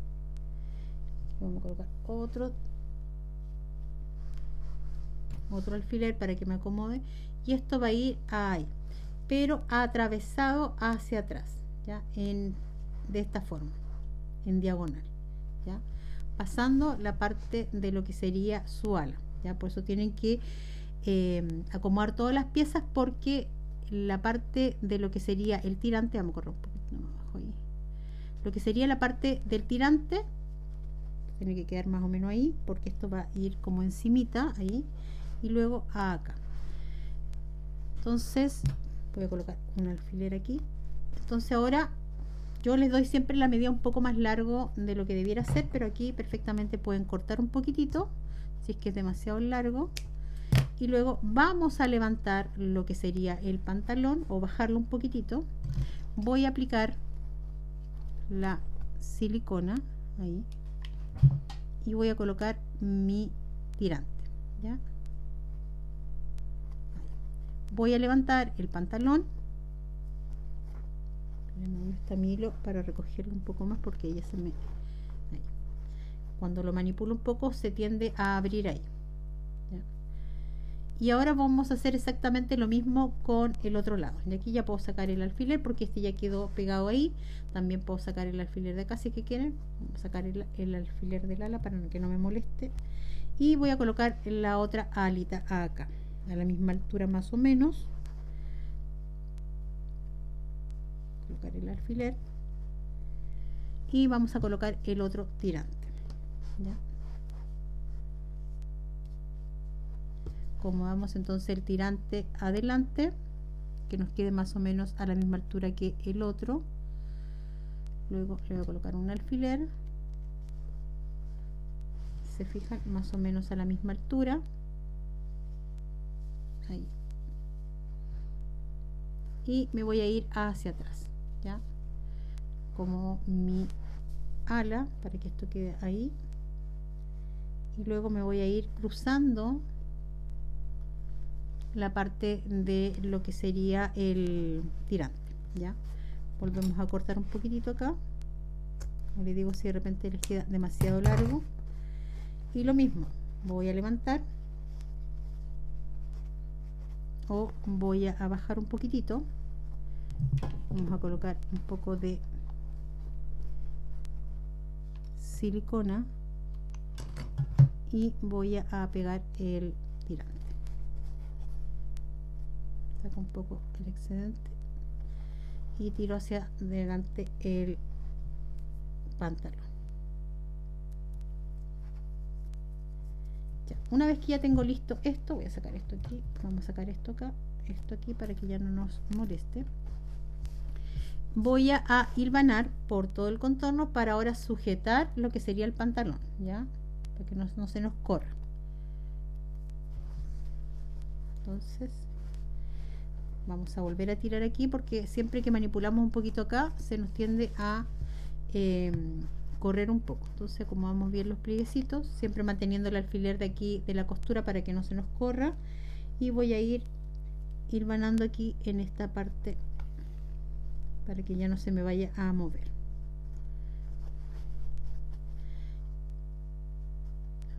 [SPEAKER 1] Vamos a colocar otro alfiler para que me acomode, y esto va a ir ahí, pero atravesado hacia atrás, ya, de esta forma, en diagonal, ya, pasando la parte de lo que sería su ala, ya. Por eso tienen que acomodar todas las piezas, porque la parte de lo que sería el tirante, vamos a correr un poquito más abajo ahí, lo que sería la parte del tirante tiene que quedar más o menos ahí, porque esto va a ir como encimita ahí, y luego acá. Entonces voy a colocar un alfiler aquí. Entonces ahora yo les doy siempre la medida un poco más largo de lo que debiera ser, pero aquí perfectamente pueden cortar un poquitito si es que es demasiado largo. Y luego vamos a levantar lo que sería el pantalón, o bajarlo un poquitito. Voy a aplicar la silicona ahí, y voy a colocar mi tirante, ¿ya? Voy a levantar el pantalón. ¿Dónde está mi hilo para recogerlo un poco más? Porque ya se me... ahí. Cuando lo manipulo un poco se tiende a abrir ahí, ¿ya? Y ahora vamos a hacer exactamente lo mismo con el otro lado. Y aquí ya puedo sacar el alfiler, porque este ya quedó pegado ahí. También puedo sacar el alfiler de acá si que quieren. Vamos a sacar el alfiler del ala para que no me moleste. Y voy a colocar la otra alita acá, a la misma altura más o menos. Colocar el alfiler, y vamos a colocar el otro tirante, ¿ya? Acomodamos entonces el tirante adelante, que nos quede más o menos a la misma altura que el otro. Luego le voy a colocar un alfiler, se fijan, más o menos a la misma altura ahí. y me voy a ir hacia atrás, ya, como mi ala, para que esto quede ahí, y luego me voy a ir cruzando la parte de lo que sería el tirante, ya. Volvemos a cortar un poquitito acá, como les digo, si de repente les queda demasiado largo, y lo mismo, voy a levantar o voy a bajar un poquitito. Vamos a colocar un poco de silicona y voy a pegar el tirante. Saco un poco el excedente y tiro hacia adelante el pantalón. Ya, una vez que ya tengo listo esto, voy a sacar esto aquí, vamos a sacar esto acá, esto aquí, para que ya no nos moleste. Voy a hilvanar por todo el contorno para ahora sujetar lo que sería el pantalón, ya, para que no se nos corra. Entonces vamos a volver a tirar aquí, porque siempre que manipulamos un poquito acá se nos tiende a correr un poco. Entonces acomodamos bien los plieguecitos, siempre manteniendo el alfiler de aquí de la costura para que no se nos corra, y voy a ir hilvanando aquí en esta parte para que ya no se me vaya a mover.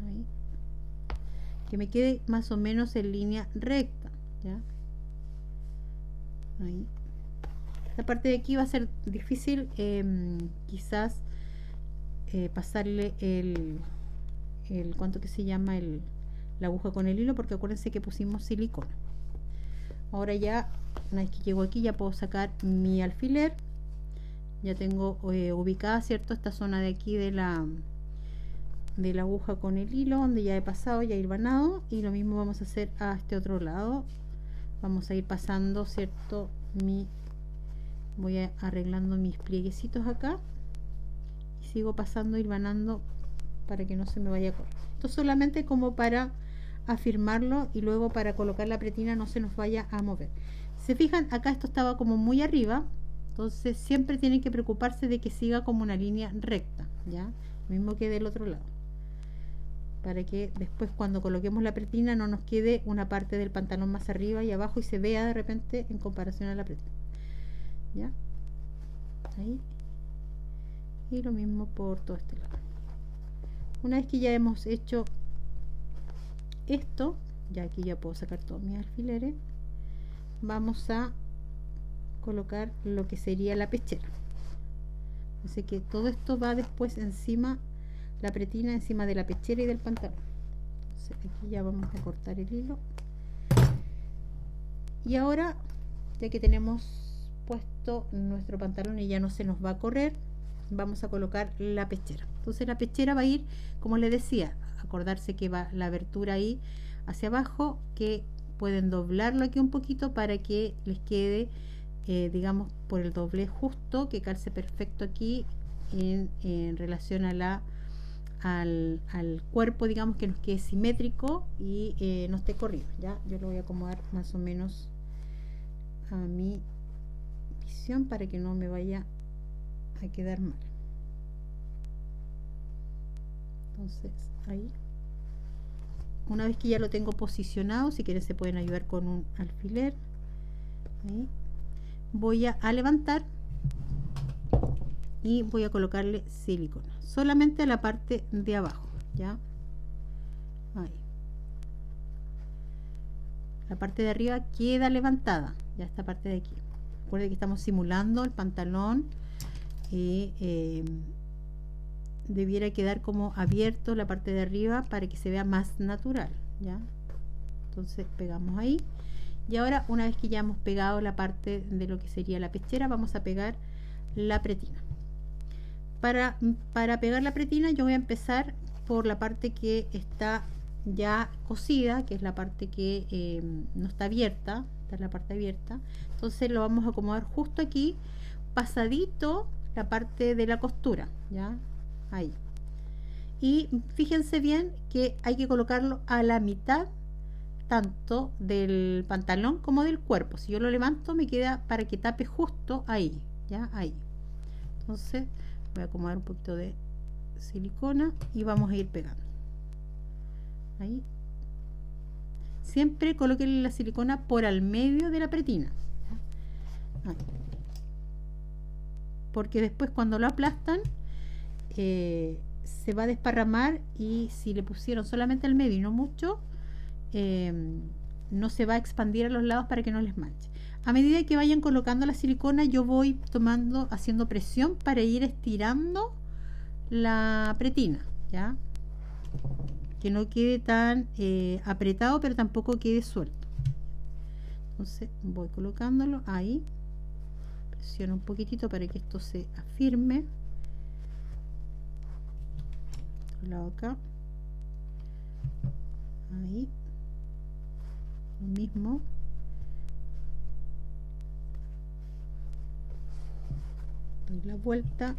[SPEAKER 1] Ahí. Que me quede más o menos en línea recta, ¿ya? Ahí. La parte de aquí va a ser difícil, quizás pasarle el cuánto que se llama la aguja con el hilo, porque acuérdense que pusimos silicona. Ahora ya, una vez que llego aquí, ya puedo sacar mi alfiler. Ya tengo ubicada, ¿cierto?, esta zona de aquí de la aguja con el hilo, donde ya he pasado, ya he hilvanado, y lo mismo vamos a hacer a este otro lado. Vamos a ir pasando, ¿cierto? Voy arreglando mis plieguecitos acá y sigo pasando, hilvanando para que no se me vaya a correr. Esto solamente como para afirmarlo, y luego para colocar la pretina no se nos vaya a mover. Se fijan, acá esto estaba como muy arriba, entonces siempre tienen que preocuparse de que siga como una línea recta, ya, lo mismo que del otro lado, para que después cuando coloquemos la pretina no nos quede una parte del pantalón más arriba y abajo y se vea de repente en comparación a la pretina, ya, ahí, y lo mismo por todo este lado. Una vez que ya hemos hecho esto, ya aquí ya puedo sacar todos mis alfileres, vamos a colocar lo que sería la pechera. Así que todo esto va después encima, la pretina encima de la pechera y del pantalón. Entonces aquí ya vamos a cortar el hilo, y ahora, ya que tenemos puesto nuestro pantalón y ya no se nos va a correr, vamos a colocar la pechera. Entonces la pechera va a ir, como les decía, acordarse que va la abertura ahí hacia abajo, que pueden doblarlo aquí un poquito para que les quede digamos por el doblez justo, que calce perfecto aquí en relación a al cuerpo, digamos, que nos quede simétrico y no esté corrido. Ya yo lo voy a acomodar más o menos a mi visión para que no me vaya a quedar mal. Entonces ahí, una vez que ya lo tengo posicionado, si quieren se pueden ayudar con un alfiler. Ahí voy a levantar y voy a colocarle silicona solamente a la parte de abajo, ya, ahí. La parte de arriba queda levantada, ya esta parte de aquí. Recuerden que estamos simulando el pantalón y debiera quedar como abierto la parte de arriba para que se vea más natural, ya. Entonces pegamos ahí, y ahora una vez que ya hemos pegado la parte de lo que sería la pechera, vamos a pegar la pretina. Para pegar la pretina yo voy a empezar por la parte que está ya cosida, que es la parte que no está abierta. Esta es la parte abierta, entonces lo vamos a acomodar justo aquí, pasadito la parte de la costura, ya, ahí. Y fíjense bien que hay que colocarlo a la mitad tanto del pantalón como del cuerpo. Si yo lo levanto me queda para que tape justo ahí, ya ahí. Entonces voy a acomodar un poquito de silicona y vamos a ir pegando ahí. Siempre coloquen la silicona por al medio de la pretina, ¿ya? Ahí. Porque después cuando lo aplastan se va a desparramar, y si le pusieron solamente al medio y no mucho, no se va a expandir a los lados para que no les manche. A medida que vayan colocando la silicona, yo voy haciendo presión para ir estirando la pretina, ¿ya? Que no quede tan apretado, pero tampoco quede suelto. Entonces voy colocándolo ahí, presiono un poquitito para que esto se afirme. Otro lado acá, ahí, lo mismo. Doy la vuelta,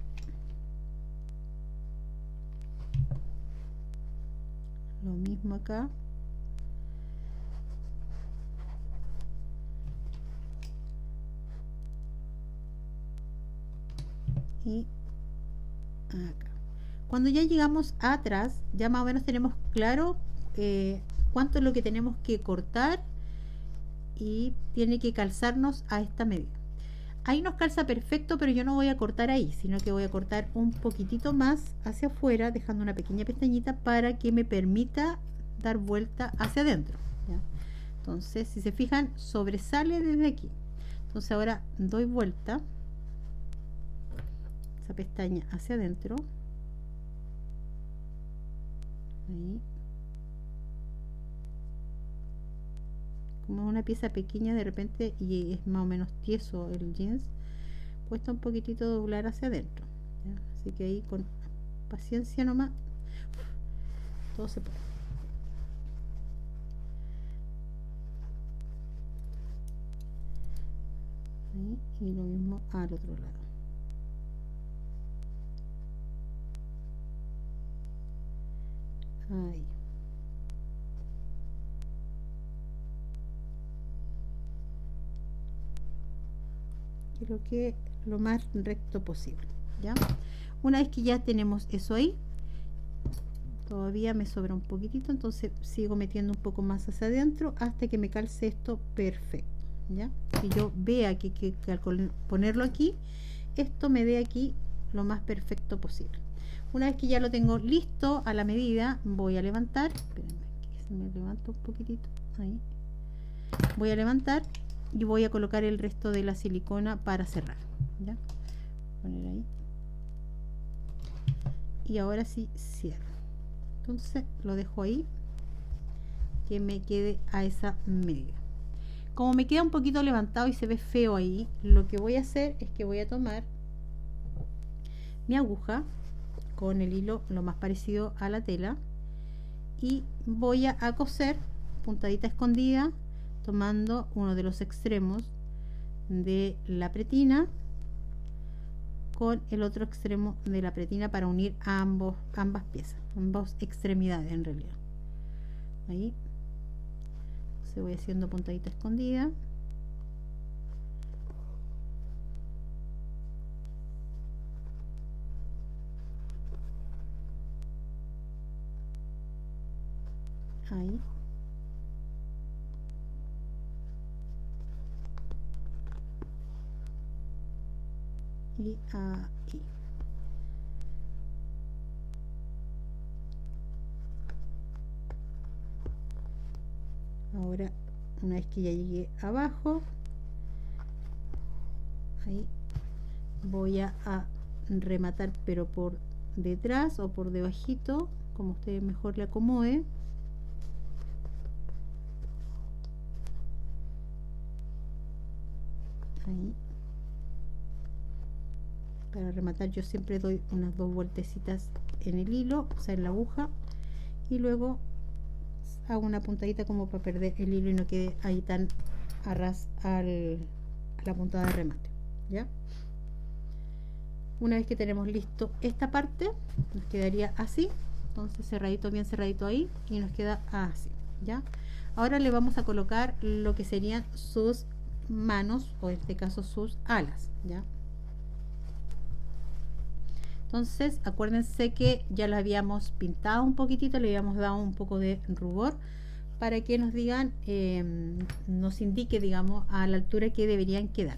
[SPEAKER 1] lo mismo acá, y acá. Cuando ya llegamos atrás, ya más o menos tenemos claro cuánto es lo que tenemos que cortar, y tiene que calzarnos a esta medida. Ahí nos calza perfecto, pero yo no voy a cortar ahí, sino que voy a cortar un poquitito más hacia afuera, dejando una pequeña pestañita para que me permita dar vuelta hacia adentro, ¿ya? Entonces, si se fijan, sobresale desde aquí. Entonces ahora doy vuelta esa pestaña hacia adentro, ahí. Como es una pieza pequeña de repente y es más o menos tieso el jeans, cuesta un poquitito doblar hacia adentro, ¿ya? Así que ahí con paciencia nomás, todo se puede. Ahí, y lo mismo al otro lado. Ahí. Quiero que lo más recto posible, ¿ya? Una vez que ya tenemos eso ahí, todavía me sobra un poquitito, entonces sigo metiendo un poco más hacia adentro hasta que me calce esto perfecto, ¿ya? Que yo vea que al ponerlo aquí, esto me dé aquí lo más perfecto posible. Una vez que ya lo tengo listo a la medida, voy a levantar, espérenme, que se me levanta un poquitito, ahí. Voy a levantar y voy a colocar el resto de la silicona para cerrar, ¿ya? Poner ahí, y ahora sí cierro. Entonces lo dejo ahí, que me quede a esa medida. Como me queda un poquito levantado y se ve feo ahí, lo que voy a hacer es que voy a tomar mi aguja con el hilo lo más parecido a la tela y voy a coser puntadita escondida, tomando uno de los extremos de la pretina con el otro extremo de la pretina para unir ambas piezas, ambas extremidades en realidad. Ahí se voy haciendo puntadita escondida. Ahí. Y ahí. Ahora, una vez que ya llegué abajo, ahí voy a rematar, pero por detrás o por debajito, como ustedes mejor le acomode. Ahí. Para rematar yo siempre doy unas 2 vueltecitas en el hilo, o sea en la aguja, y luego hago una puntadita como para perder el hilo y no quede ahí tan a ras a la puntada de remate, ¿ya? Una vez que tenemos listo esta parte, nos quedaría así, entonces cerradito, bien cerradito ahí, y nos queda así, ¿ya? Ahora le vamos a colocar lo que serían sus manos, o en este caso sus alas, ¿ya? Entonces acuérdense que ya la habíamos pintado un poquitito, le habíamos dado un poco de rubor para que nos digan, nos indique, digamos, a la altura que deberían quedar.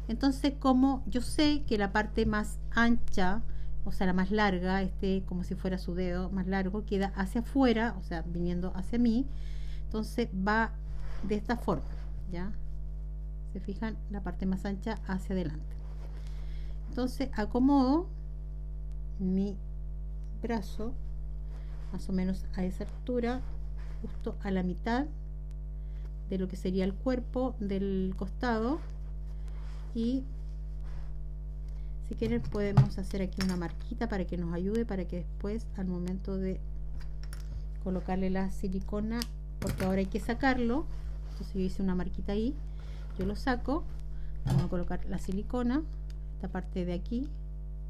[SPEAKER 1] Entonces, como yo sé que la parte más ancha, o sea, la más larga, como si fuera su dedo más largo, queda hacia afuera, o sea, viniendo hacia mí, entonces va de esta forma, ¿ya? Se fijan, la parte más ancha hacia adelante. Entonces acomodo mi brazo más o menos a esa altura, justo a la mitad de lo que sería el cuerpo del costado, y si quieren podemos hacer aquí una marquita para que nos ayude, para que después al momento de colocarle la silicona, porque ahora hay que sacarlo, entonces yo hice una marquita ahí, yo lo saco, vamos a colocar la silicona, esta parte de aquí,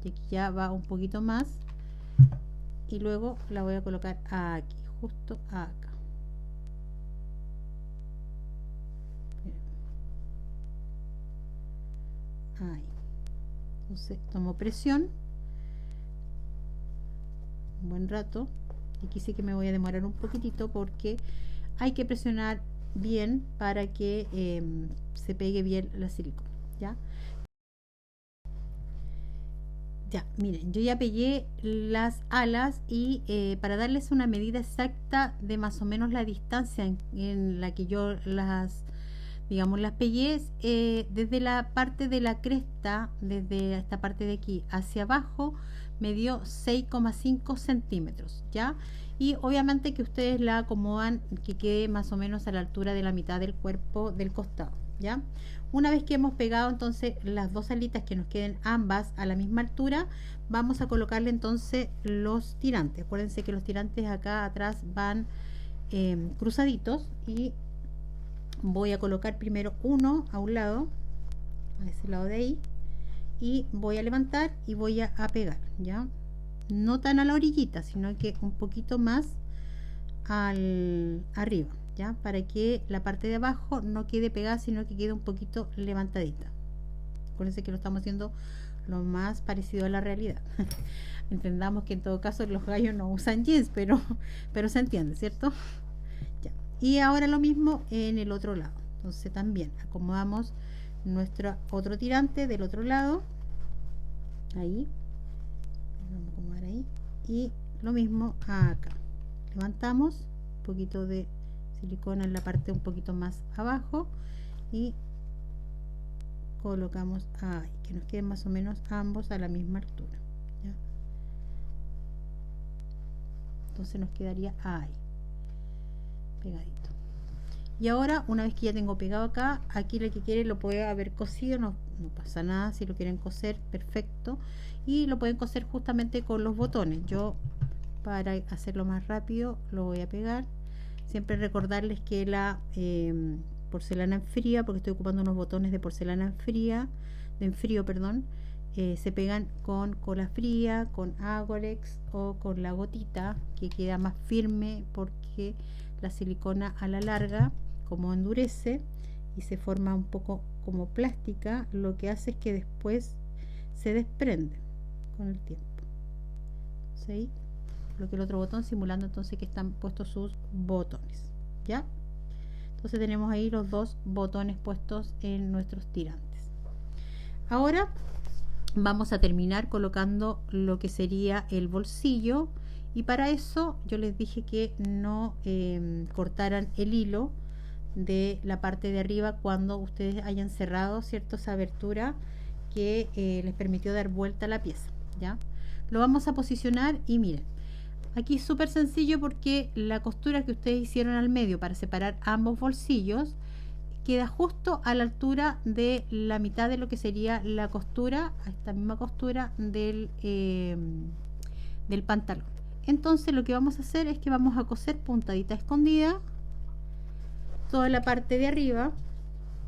[SPEAKER 1] y aquí ya va un poquito más, y luego la voy a colocar aquí, justo acá. Ahí. Entonces tomo presión un buen rato, y aquí sí que me voy a demorar un poquitito porque hay que presionar bien para que se pegue bien la silicona, ¿ya? Ya, miren, yo ya pegué las alas y para darles una medida exacta de más o menos la distancia en la que yo las, digamos, las pegué, desde la parte de la cresta, desde esta parte de aquí hacia abajo, me dio 6,5 centímetros, ¿ya? Y obviamente que ustedes la acomodan que quede más o menos a la altura de la mitad del cuerpo del costado, ¿ya? Una vez que hemos pegado entonces las dos alitas, que nos queden ambas a la misma altura, vamos a colocarle entonces los tirantes. Acuérdense que los tirantes acá atrás van cruzaditos, y voy a colocar primero uno a un lado, a ese lado de ahí, y voy a levantar y voy a pegar, ¿ya? No tan a la orillita, sino que un poquito más arriba, ¿ya? Para que la parte de abajo no quede pegada, sino que quede un poquito levantadita. Acuérdense que lo estamos haciendo lo más parecido a la realidad. Entendamos que en todo caso los gallos no usan jeans, pero se entiende, ¿cierto? Ya. Y ahora lo mismo en el otro lado. Entonces también acomodamos nuestro otro tirante del otro lado, ahí, vamos a acomodar ahí, y lo mismo acá, levantamos un poquito de silicona en la parte un poquito más abajo y colocamos ahí, que nos queden más o menos ambos a la misma altura, ¿ya? Entonces nos quedaría ahí pegadito. Y ahora, una vez que ya tengo pegado acá, aquí el que quiere lo puede haber cosido, no pasa nada. Si lo quieren coser, perfecto, y lo pueden coser justamente con los botones. Yo, para hacerlo más rápido, lo voy a pegar. Siempre recordarles que la porcelana en fría, porque estoy ocupando unos botones de porcelana en frío, perdón, se pegan con cola fría, con Agorex o con la gotita, que queda más firme, porque la silicona a la larga, como endurece y se forma un poco como plástica, lo que hace es que después se desprende con el tiempo. ¿Sí? Lo que el otro botón, simulando entonces que están puestos sus botones, ¿ya? Entonces tenemos ahí los dos botones puestos en nuestros tirantes. Ahora vamos a terminar colocando lo que sería el bolsillo, y para eso yo les dije que no cortaran el hilo de la parte de arriba cuando ustedes hayan cerrado, ¿cierto?, esa abertura que les permitió dar vuelta a la pieza, ¿ya? Lo vamos a posicionar, y miren, aquí es súper sencillo porque la costura que ustedes hicieron al medio para separar ambos bolsillos queda justo a la altura de la mitad de lo que sería la costura, a esta misma costura del pantalón. Entonces lo que vamos a hacer es que vamos a coser puntadita escondida toda la parte de arriba,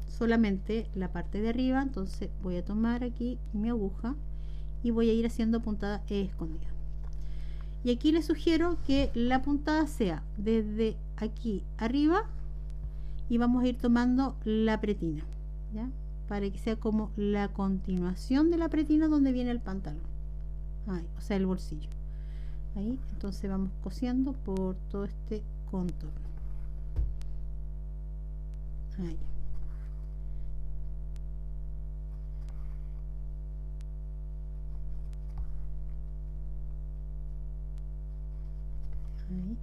[SPEAKER 1] solamente la parte de arriba. Entonces voy a tomar aquí mi aguja y voy a ir haciendo puntada escondida. Y aquí les sugiero que la puntada sea desde aquí arriba y vamos a ir tomando la pretina, ¿ya? Para que sea como la continuación de la pretina donde viene el pantalón. Ahí, o sea, el bolsillo. Ahí, entonces vamos cosiendo por todo este contorno. Ahí. Ahí.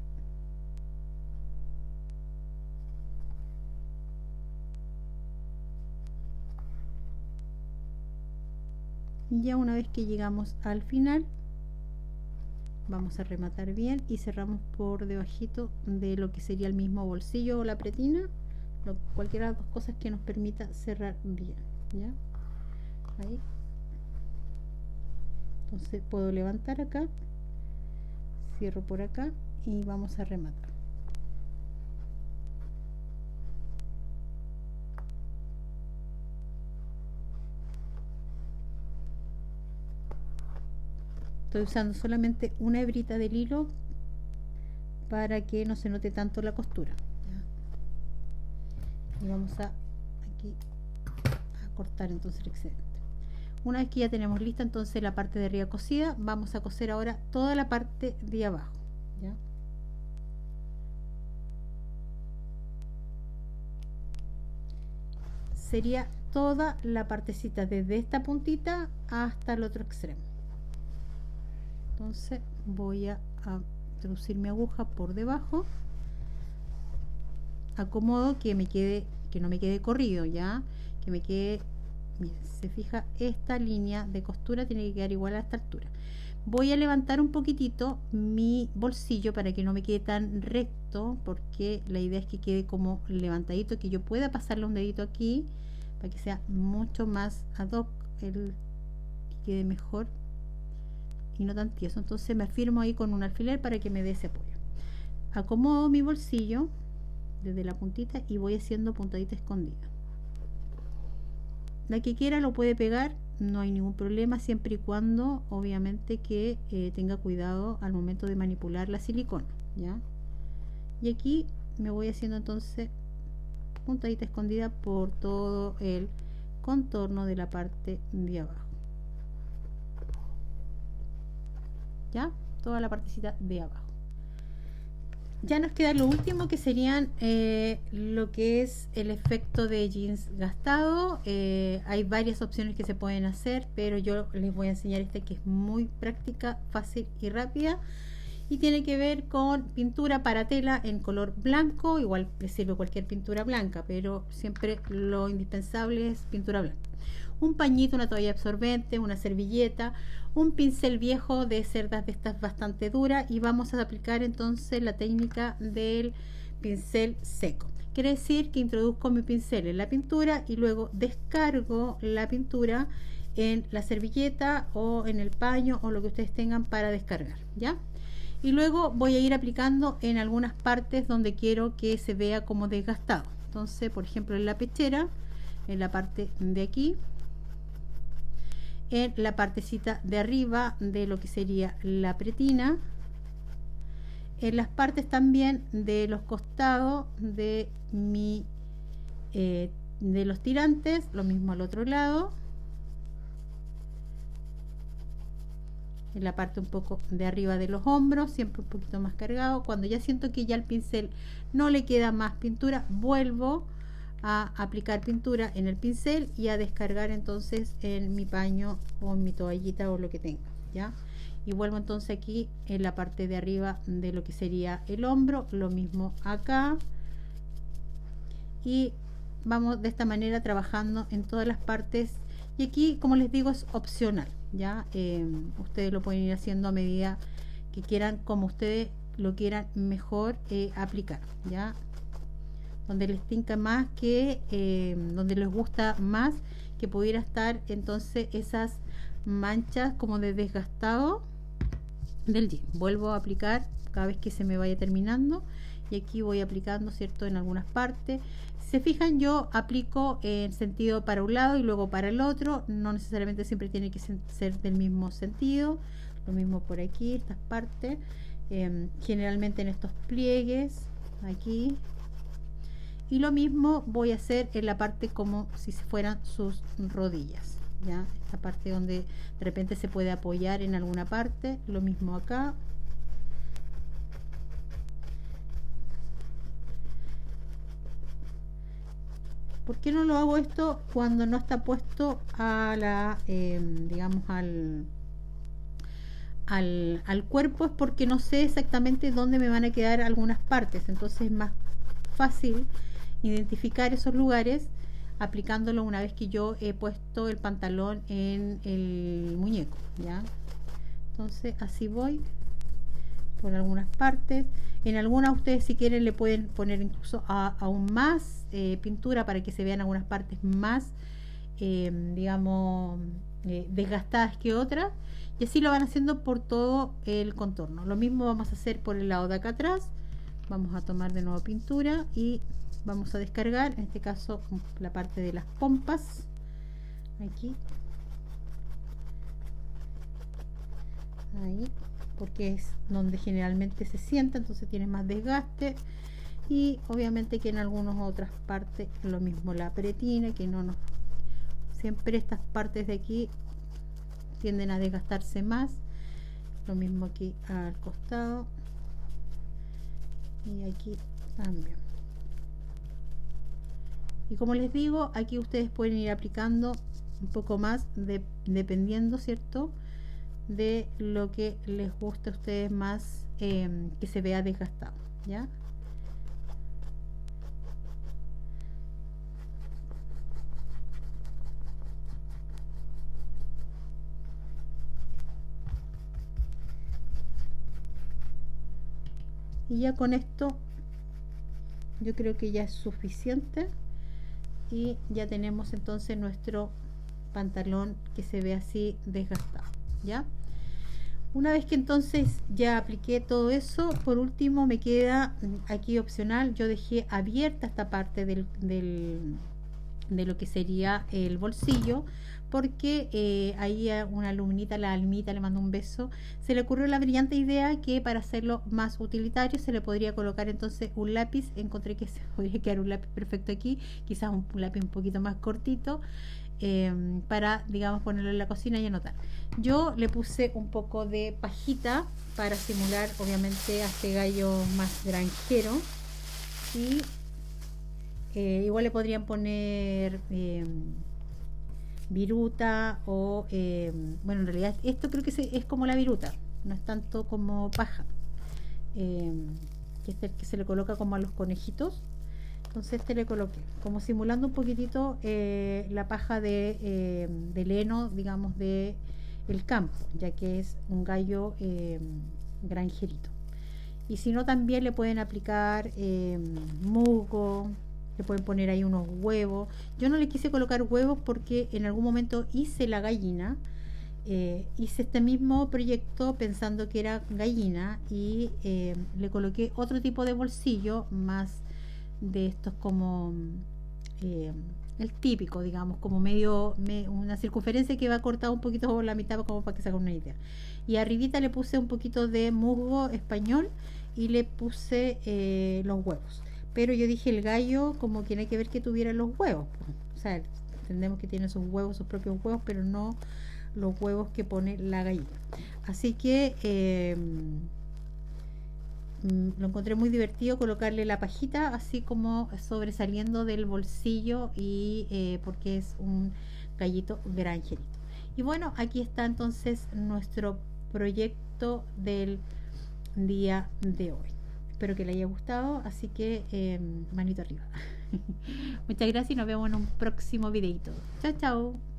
[SPEAKER 1] Y ya una vez que llegamos al final, vamos a rematar bien y cerramos por debajito de lo que sería el mismo bolsillo o la pretina, cualquiera de las dos cosas que nos permita cerrar bien, ¿ya? Ahí. Entonces puedo levantar acá, cierro por acá y vamos a rematar. Estoy usando solamente una hebrita del hilo para que no se note tanto la costura, ¿ya? Y vamos a aquí a cortar entonces el excedente. Una vez que ya tenemos lista entonces la parte de arriba cosida, vamos a coser ahora toda la parte de abajo, ¿ya? Sería toda la partecita desde esta puntita hasta el otro extremo. Entonces voy a introducir mi aguja por debajo, acomodo que me quede, que no me quede corrido, ya, que me quede, miren, se fija, esta línea de costura tiene que quedar igual a esta altura. Voy a levantar un poquitito mi bolsillo para que no me quede tan recto, porque la idea es que quede como levantadito, que yo pueda pasarle un dedito aquí para que sea mucho más ad hoc, que quede mejor y no tan tieso. Entonces me afirmo ahí con un alfiler para que me dé ese apoyo. Acomodo mi bolsillo desde la puntita y voy haciendo puntadita escondida. La que quiera lo puede pegar, no hay ningún problema, siempre y cuando obviamente que tenga cuidado al momento de manipular la silicona, ¿ya? Y aquí me voy haciendo entonces puntadita escondida por todo el contorno de la parte de abajo, ¿ya? Toda la partecita de abajo. Ya nos queda lo último, que serían lo que es el efecto de jeans gastado. Hay varias opciones que se pueden hacer, pero yo les voy a enseñar esta que es muy práctica, fácil y rápida, y tiene que ver con pintura para tela en color blanco. Igual les sirve cualquier pintura blanca, pero siempre lo indispensable es pintura blanca. Un pañito, una toalla absorbente, una servilleta, un pincel viejo de cerdas de estas bastante duras, y vamos a aplicar entonces la técnica del pincel seco. Quiere decir que introduzco mi pincel en la pintura y luego descargo la pintura en la servilleta o en el paño o lo que ustedes tengan para descargar, ¿ya? Y luego voy a ir aplicando en algunas partes donde quiero que se vea como desgastado. Entonces, por ejemplo, en la pechera, en la parte de aquí, en la partecita de arriba de lo que sería la pretina, en las partes también de los costados de mi de los tirantes, lo mismo al otro lado, en la parte un poco de arriba de los hombros, siempre un poquito más cargado. Cuando ya siento que ya el pincel no le queda más pintura, vuelvo a aplicar pintura en el pincel y a descargar entonces en mi paño o en mi toallita o lo que tenga, ¿ya? Y vuelvo entonces aquí en la parte de arriba de lo que sería el hombro, lo mismo acá, y vamos de esta manera trabajando en todas las partes. Y aquí, como les digo, es opcional, ¿ya? Ustedes lo pueden ir haciendo a medida que quieran, como ustedes lo quieran mejor aplicar, ¿ya? Donde les tinca más, que donde les gusta más que pudiera estar entonces esas manchas como de desgastado del jean. Vuelvo a aplicar cada vez que se me vaya terminando, y aquí voy aplicando, ¿cierto?, en algunas partes. Si se fijan, yo aplico en sentido para un lado y luego para el otro, no necesariamente siempre tiene que ser del mismo sentido. Lo mismo por aquí, estas partes, generalmente en estos pliegues aquí, y lo mismo voy a hacer en la parte como si fueran sus rodillas, ya, esta parte donde de repente se puede apoyar en alguna parte, lo mismo acá. ¿Por qué no lo hago esto cuando no está puesto a la, digamos, al cuerpo? Es porque no sé exactamente dónde me van a quedar algunas partes, entonces es más fácil identificar esos lugares aplicándolo una vez que yo he puesto el pantalón en el muñeco, ¿ya? Entonces así voy por algunas partes. En algunas ustedes si quieren le pueden poner incluso aún más pintura para que se vean algunas partes más digamos desgastadas que otras, y así lo van haciendo por todo el contorno. Lo mismo vamos a hacer por el lado de acá atrás. Vamos a tomar de nuevo pintura y vamos a descargar, en este caso la parte de las pompas aquí, ahí, porque es donde generalmente se sienta, entonces tiene más desgaste. Y obviamente que en algunas otras partes lo mismo, la pretina, que no nos, siempre estas partes de aquí tienden a desgastarse más. Lo mismo aquí al costado y aquí también. Y como les digo, aquí ustedes pueden ir aplicando un poco más dependiendo, ¿cierto?, de lo que les guste a ustedes más, que se vea desgastado, ¿ya? Y ya con esto yo creo que ya es suficiente, y ya tenemos entonces nuestro pantalón que se ve así desgastado, ¿ya? Una vez que entonces ya apliqué todo eso, por último me queda aquí opcional, yo dejé abierta esta parte de lo que sería el bolsillo, porque ahí a una alumnita, la almita, le mando un beso, se le ocurrió la brillante idea que para hacerlo más utilitario se le podría colocar entonces un lápiz. Encontré que se podría quedar un lápiz perfecto aquí, quizás un lápiz un poquito más cortito, para, digamos, ponerlo en la cocina y anotar. Yo le puse un poco de pajita para simular obviamente a este gallo más granjero, y igual le podrían poner viruta o bueno, en realidad esto creo que es como la viruta, no es tanto como paja, que es el que se le coloca como a los conejitos. Entonces este le coloqué como simulando un poquitito la paja de heno, digamos, de el campo, ya que es un gallo granjerito. Y si no, también le pueden aplicar musgo, le pueden poner ahí unos huevos. Yo no le quise colocar huevos porque en algún momento hice la gallina, hice este mismo proyecto pensando que era gallina, y le coloqué otro tipo de bolsillo más de estos como el típico, digamos, como una circunferencia que va cortada un poquito por la mitad, como para que se hagan una idea. Y arribita le puse un poquito de musgo español y le puse los huevos. Pero yo dije el gallo como que no hay que ver que tuviera los huevos. O sea, entendemos que tiene sus huevos, sus propios huevos, pero no los huevos que pone la gallina. Así que lo encontré muy divertido colocarle la pajita así como sobresaliendo del bolsillo, y porque es un gallito granjerito. Y bueno, aquí está entonces nuestro proyecto del día de hoy. Espero que le haya gustado, así que manito arriba. Muchas gracias y nos vemos en un próximo videito. Chao, chao.